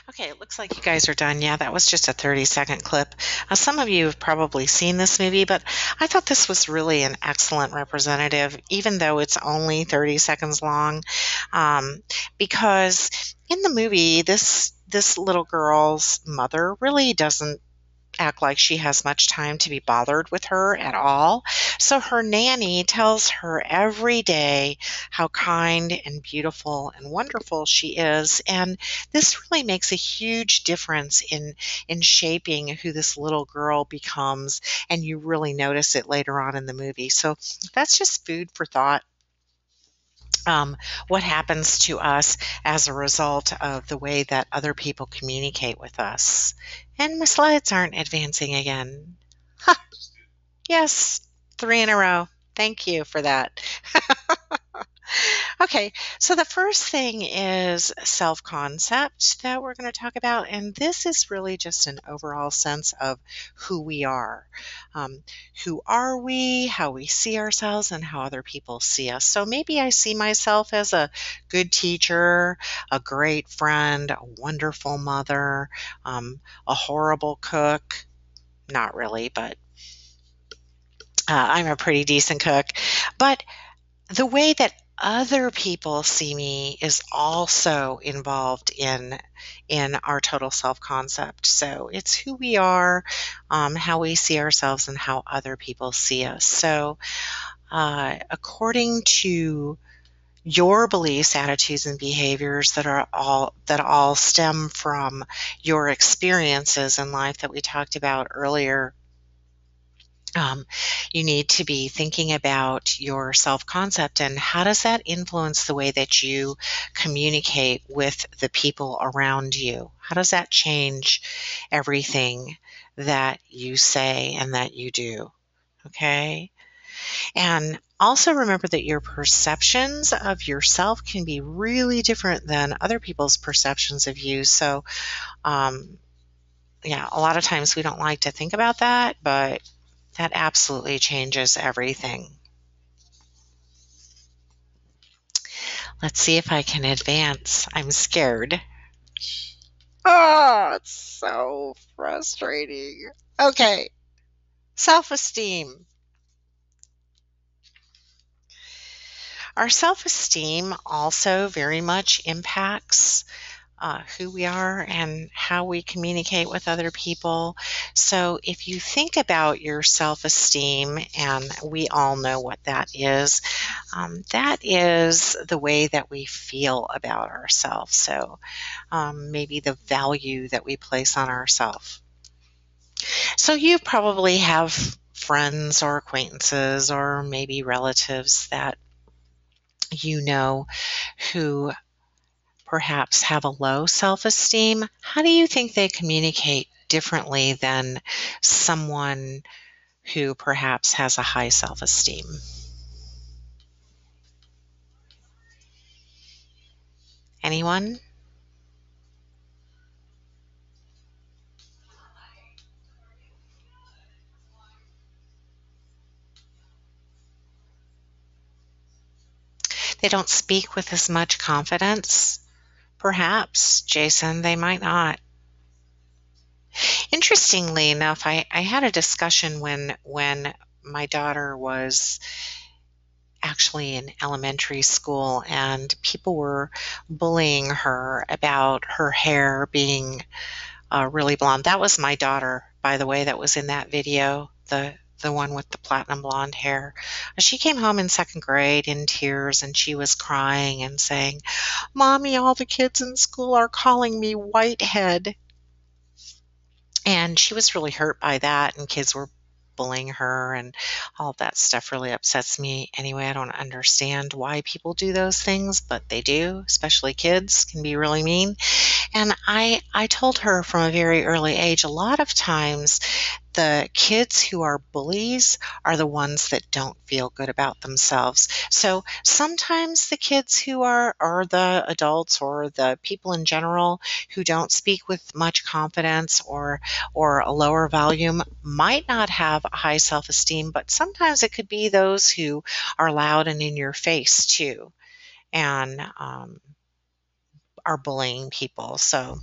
Okay, it looks like you guys are done. Yeah, that was just a 30-second clip. Some of you have probably seen this movie, but I thought this was really an excellent representative, even though it's only 30 seconds long, because in the movie, this little girl's mother really doesn't act like she has much time to be bothered with her at all. So her nanny tells her every day how kind and beautiful and wonderful she is. And this really makes a huge difference in shaping who this little girl becomes. And you really notice it later on in the movie. So that's just food for thought. What happens to us as a result of the way that other people communicate with us. And my slides aren't advancing again. Ha, yes, 3 in a row. Thank you for that. Okay, so the first thing is self-concept that we're going to talk about, and this is really just an overall sense of who we are. Who are we, how we see ourselves, and how other people see us. So maybe I see myself as a good teacher, a great friend, a wonderful mother, a horrible cook. Not really, but I'm a pretty decent cook. But the way that other people see me is also involved in our total self-concept. So it's who we are, how we see ourselves, and how other people see us. So according to your beliefs, attitudes, and behaviors that all stem from your experiences in life that we talked about earlier, um, you need to be thinking about your self-concept and how does that influence the way that you communicate with the people around you? How does that change everything that you say and that you do? Okay. And also remember that your perceptions of yourself can be really different than other people's perceptions of you. So, yeah, a lot of times we don't like to think about that, but that absolutely changes everything. Let's see if I can advance. I'm scared. Oh, it's so frustrating. Okay. Self-esteem. Our self-esteem also very much impacts who we are and how we communicate with other people. So if you think about your self-esteem, and we all know what that is the way that we feel about ourselves. So maybe the value that we place on ourselves. So you probably have friends or acquaintances or maybe relatives that you know who perhaps have a low self-esteem. How do you think they communicate differently than someone who perhaps has a high self-esteem? Anyone? They don't speak with as much confidence? Perhaps, Jason, they might not. Interestingly enough, I had a discussion when my daughter was actually in elementary school, and people were bullying her about her hair being really blonde. That was my daughter, by the way, that was in that video, the one with the platinum blonde hair. She came home in second grade in tears, and she was crying and saying, "Mommy, all the kids in school are calling me Whitehead." And she was really hurt by that, and kids were bullying her, and all of that stuff really upsets me. Anyway, I don't understand why people do those things, but they do, especially kids can be really mean. And I told her from a very early age, a lot of times the kids who are bullies are the ones that don't feel good about themselves. So sometimes the kids who are, or the adults or the people in general who don't speak with much confidence or a lower volume might not have a high self-esteem, but sometimes it could be those who are loud and in your face too, and are bullying people. So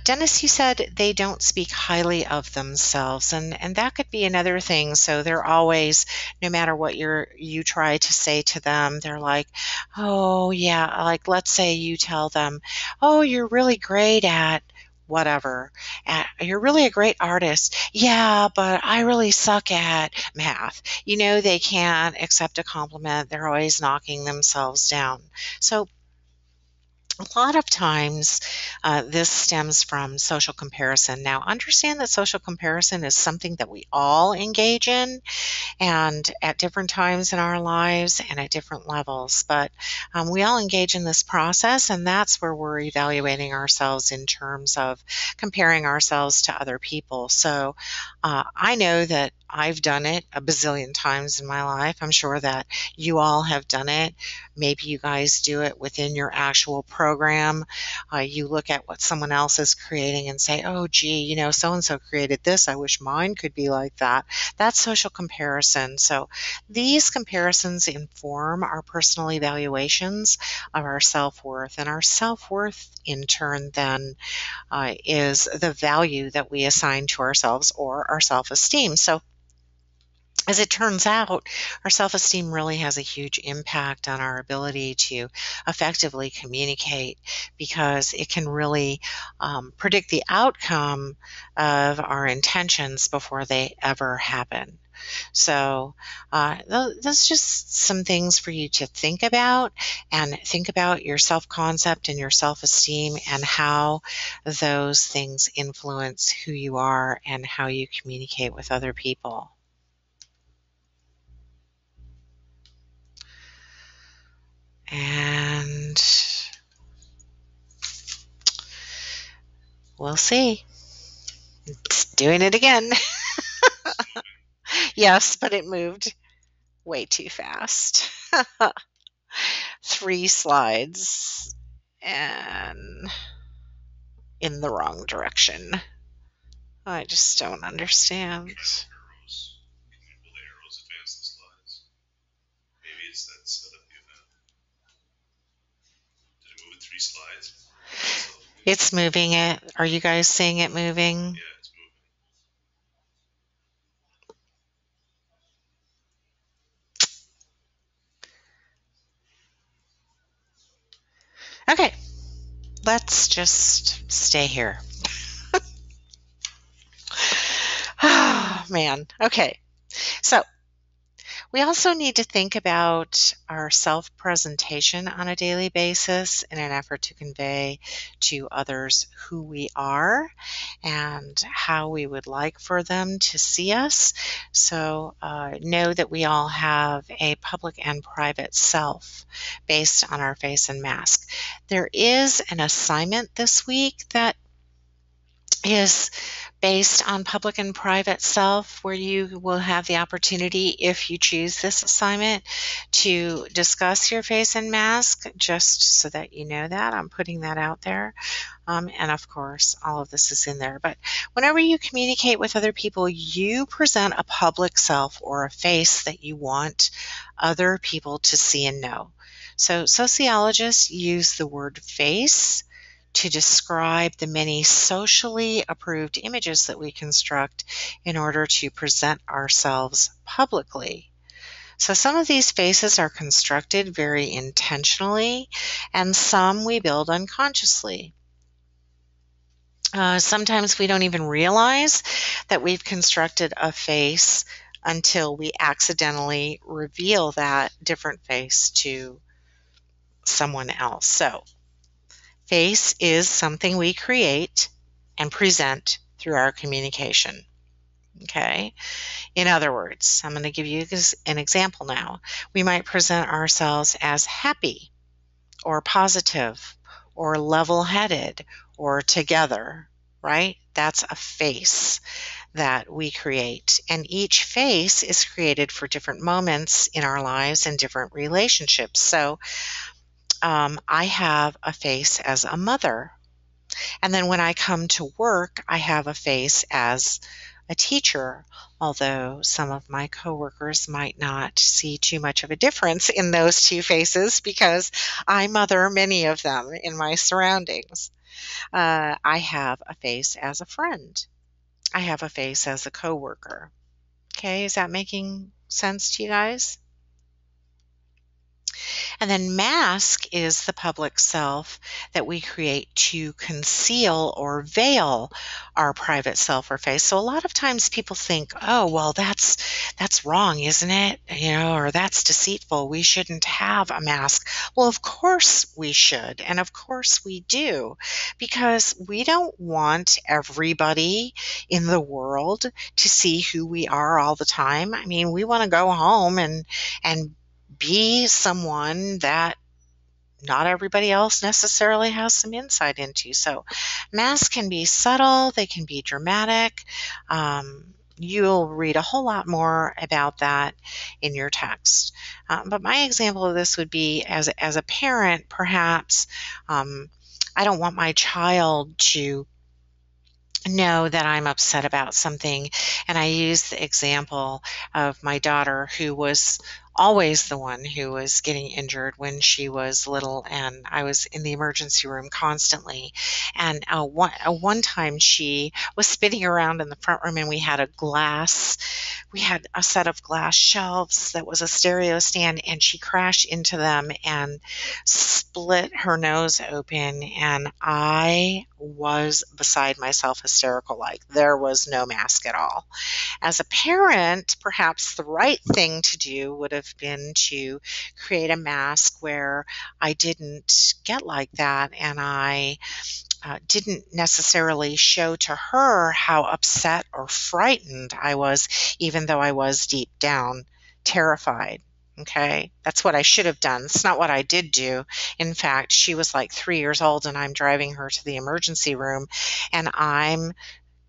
Dennis, you said they don't speak highly of themselves, and that could be another thing. So they're always, no matter what you try to say to them, they're like, "Oh yeah," like let's say you tell them, "Oh, you're really great at whatever. You're really a great artist." "Yeah, but I really suck at math." They can't accept a compliment. They're always knocking themselves down. So a lot of times, this stems from social comparison. Now, understand that social comparison is something that we all engage in, and at different times in our lives and at different levels. But we all engage in this process, and that's where we're evaluating ourselves in terms of comparing ourselves to other people. So I know that I've done it a bazillion times in my life. I'm sure that you all have done it. Maybe you guys do it within your actual program. You look at what someone else is creating and say, "Oh, gee, so and so created this. I wish mine could be like that." That's social comparison. So these comparisons inform our personal evaluations of our self-worth, and our self-worth in turn then is the value that we assign to ourselves, or our self-esteem. So as it turns out, our self-esteem really has a huge impact on our ability to effectively communicate, because it can really predict the outcome of our intentions before they ever happen. So those just some things for you to think about, and think about your self-concept and your self-esteem and how those things influence who you are and how you communicate with other people. And we'll see. It's doing it again. Yes, but it moved way too fast. 3 slides and in the wrong direction. I just don't understand. Arrows. Will the arrows advance the slides? Maybe it's that setup you have. Did it move it 3 slides? It's moving it. Are you guys seeing it moving? Yeah, it's moving. Okay. let's just stay here. Oh, man. Okay. So we also need to think about our self-presentation on a daily basis in an effort to convey to others who we are and how we would like for them to see us. So know that we all have a public and private self based on our face and mask. There is an assignment this week that is based on public and private self, where you will have the opportunity, if you choose this assignment, to discuss your face and mask, just so that you know that. I'm putting that out there. And of course, all of this is in there. But whenever you communicate with other people, you present a public self or a face that you want other people to see and know. So sociologists use the word face to describe the many socially approved images that we construct in order to present ourselves publicly. So some of these faces are constructed very intentionally, and some we build unconsciously. Sometimes we don't even realize that we've constructed a face until we accidentally reveal that different face to someone else. So face is something we create and present through our communication. Okay? In other words, I'm going to give you an example now. We might present ourselves as happy or positive or level-headed or together, right? That's a face that we create. And each face is created for different moments in our lives and different relationships. So I have a face as a mother. And then when I come to work, I have a face as a teacher, although some of my coworkers might not see too much of a difference in those two faces because I mother many of them in my surroundings. I have a face as a friend. I have a face as a coworker. Okay, is that making sense to you guys? And then mask is the public self that we create to conceal or veil our private self or face. So a lot of times people think, oh, well, that's wrong, isn't it? Or that's deceitful. We shouldn't have a mask. Well, of course we should. And of course we do, because we don't want everybody in the world to see who we are all the time. I mean, we want to go home and be someone that not everybody else necessarily has some insight into. So masks can be subtle, they can be dramatic. You'll read a whole lot more about that in your text. But my example of this would be as a parent, perhaps I don't want my child to know that I'm upset about something. And I use the example of my daughter, who was always the one who was getting injured when she was little, and I was in the emergency room constantly. And one time she was spinning around in the front room, and we had a set of glass shelves that was a stereo stand, and she crashed into them and split her nose open, and I was beside myself, hysterical, like there was no mask at all. As a parent, perhaps the right thing to do would have been to create a mask where I didn't get like that, and I didn't necessarily show to her how upset or frightened I was, even though I was deep down terrified. Okay, that's what I should have done. It's not what I did do. In fact, she was like 3 years old, and I'm driving her to the emergency room, and I'm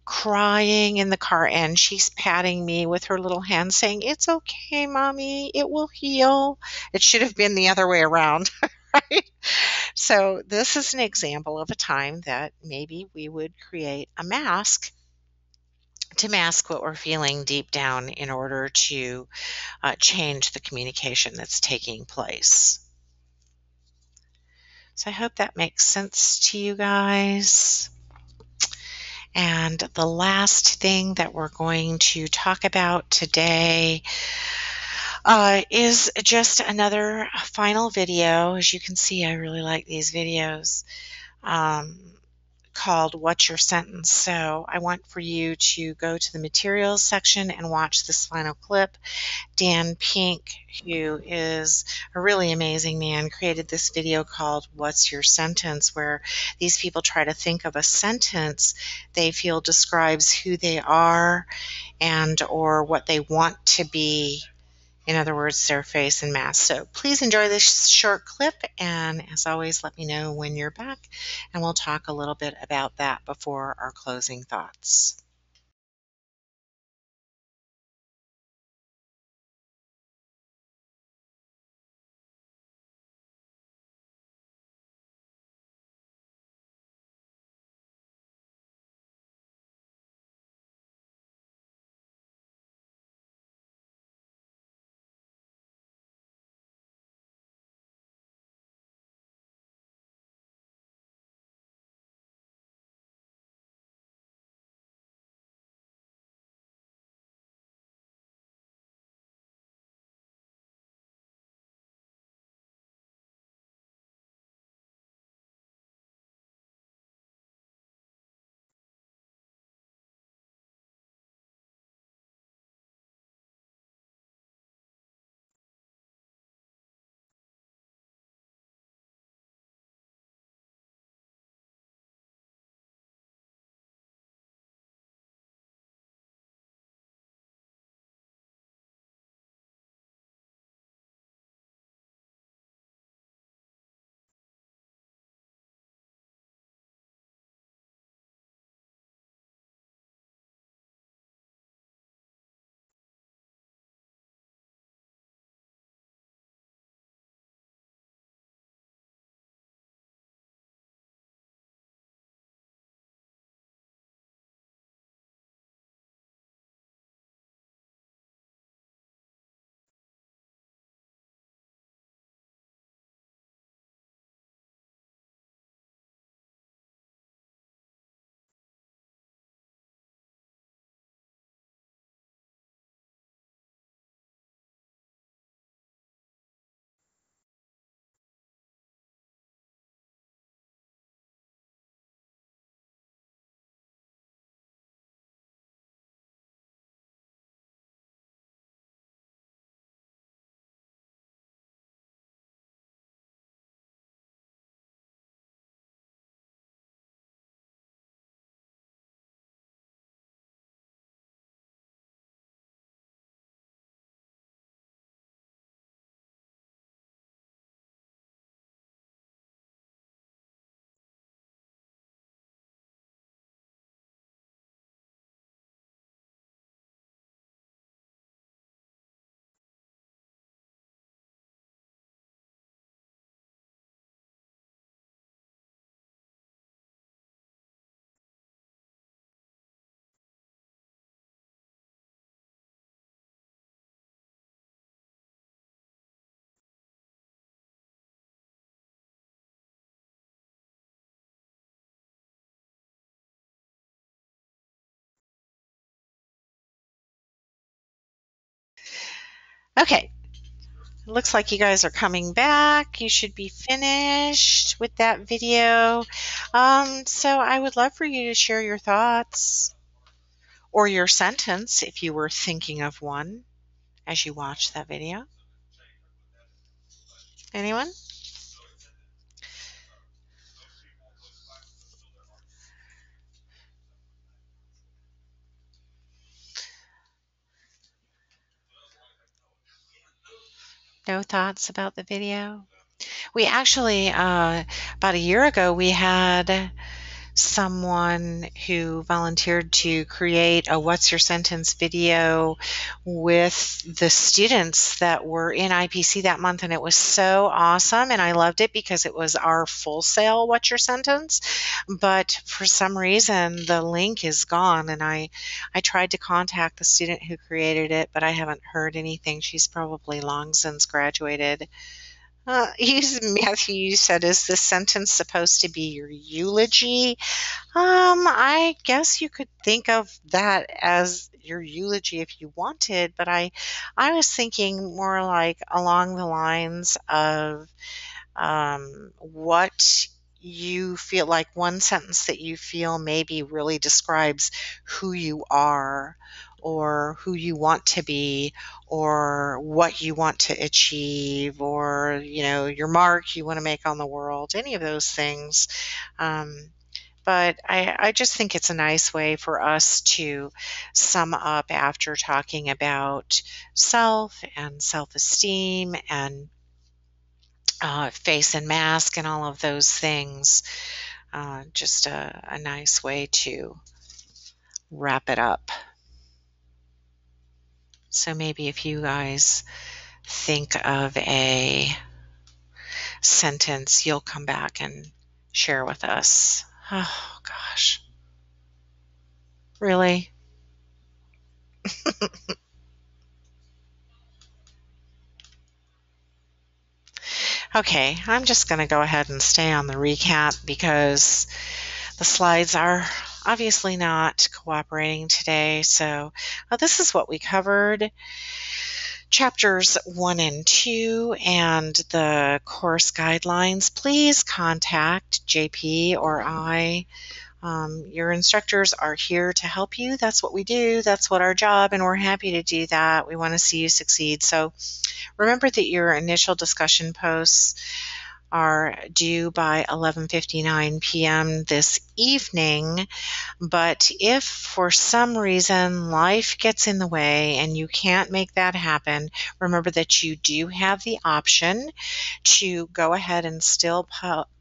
crying in the car, and she's patting me with her little hand saying, "It's okay, Mommy, it will heal." It should have been the other way around, right? So this is an example of a time that maybe we would create a mask to mask what we're feeling deep down in order to change the communication that's taking place. So I hope that makes sense to you guys. And the last thing that we're going to talk about today is just another final video. As you can see, I really like these videos. um, called What's Your Sentence? So I want for you to go to the materials section and watch this final clip. Dan Pink, who is a really amazing man, created this video called What's Your Sentence, where these people try to think of a sentence they feel describes who they are and or what they want to be. In other words, their face and mask. So please enjoy this short clip, and as always, let me know when you're back, and we'll talk a little bit about that before our closing thoughts. Okay, it looks like you guys are coming back. You should be finished with that video. So I would love for you to share your thoughts or your sentence if you were thinking of one as you watch that video. Anyone? No thoughts about the video? We actually, about a year ago, we had someone who volunteered to create a What's Your Sentence video with the students that were in IPC that month, and it was so awesome, and I loved it because it was our Full Sail What's Your Sentence, but for some reason the link is gone, and I tried to contact the student who created it, but I haven't heard anything. She's probably long since graduated. Matthew, you said, is this sentence supposed to be your eulogy? I guess you could think of that as your eulogy if you wanted, but I was thinking more like along the lines of what you feel like one sentence that you feel maybe really describes who you are or who you want to be or what you want to achieve or, your mark you want to make on the world, any of those things. But I just think it's a nice way for us to sum up after talking about self and self-esteem and face and mask and all of those things. Just a nice way to wrap it up. So maybe if you guys think of a sentence, you'll come back and share with us. Oh, gosh. Really? Okay, I'm just going to go ahead and stay on the recap because the slides are obviously not cooperating today. So this is what we covered. Chapters 1 and 2 and the course guidelines. Please contact JP or I. Your instructors are here to help you. That's what we do. That's what our job, and we're happy to do that. We want to see you succeed. So remember that your initial discussion posts are due by 11:59 p.m. this evening. But if for some reason life gets in the way and you can't make that happen, remember that you do have the option to go ahead and still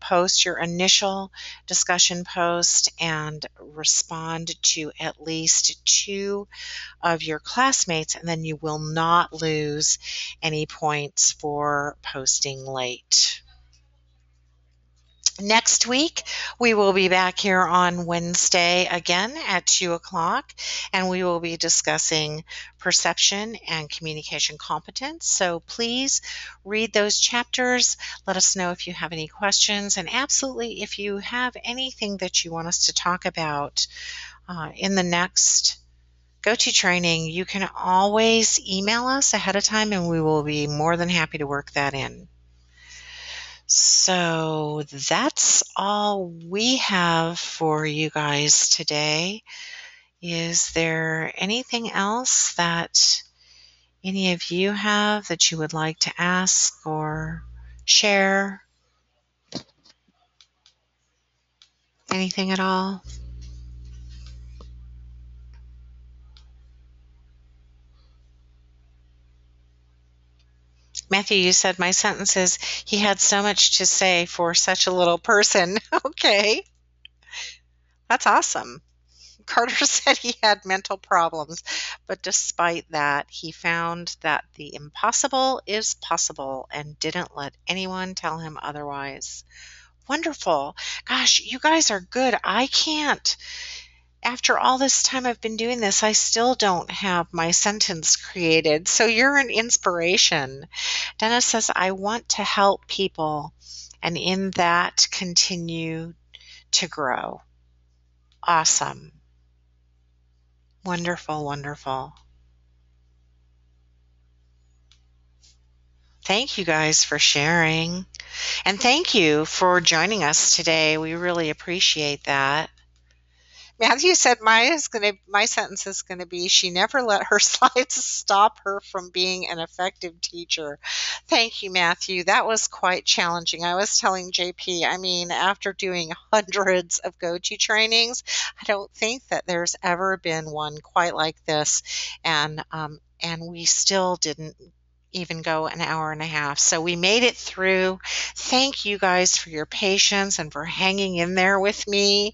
post your initial discussion post and respond to at least 2 of your classmates, and then you will not lose any points for posting late. Next week, we will be back here on Wednesday again at 2 o'clock, and we will be discussing perception and communication competence. So please read those chapters. Let us know if you have any questions, and absolutely if you have anything that you want us to talk about in the next go-to training, you can always email us ahead of time, and we will be more than happy to work that in. So that's all we have for you guys today. Is there anything else that any of you have that you would like to ask or share? Anything at all? Matthew, you said my sentence is, he had so much to say for such a little person. Okay, that's awesome. Carter said he had mental problems, but despite that, he found that the impossible is possible and didn't let anyone tell him otherwise. Wonderful. Gosh, you guys are good. I can't. After all this time I've been doing this, I still don't have my sentence created. So you're an inspiration. Dennis says, I want to help people and in that continue to grow. Awesome. Wonderful, wonderful. Thank you guys for sharing. And thank you for joining us today. We really appreciate that. Matthew said my sentence is gonna be, she never let her slides stop her from being an effective teacher. Thank you, Matthew. That was quite challenging. I was telling JP, after doing hundreds of go-to trainings, I don't think that there's ever been one quite like this. And we still didn't even go an hour and a half. So we made it through. Thank you guys for your patience and for hanging in there with me.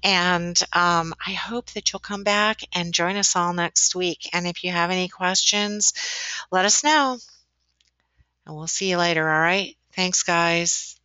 And I hope that you'll come back and join us all next week. And if you have any questions, let us know. And we'll see you later, all right? Thanks, guys.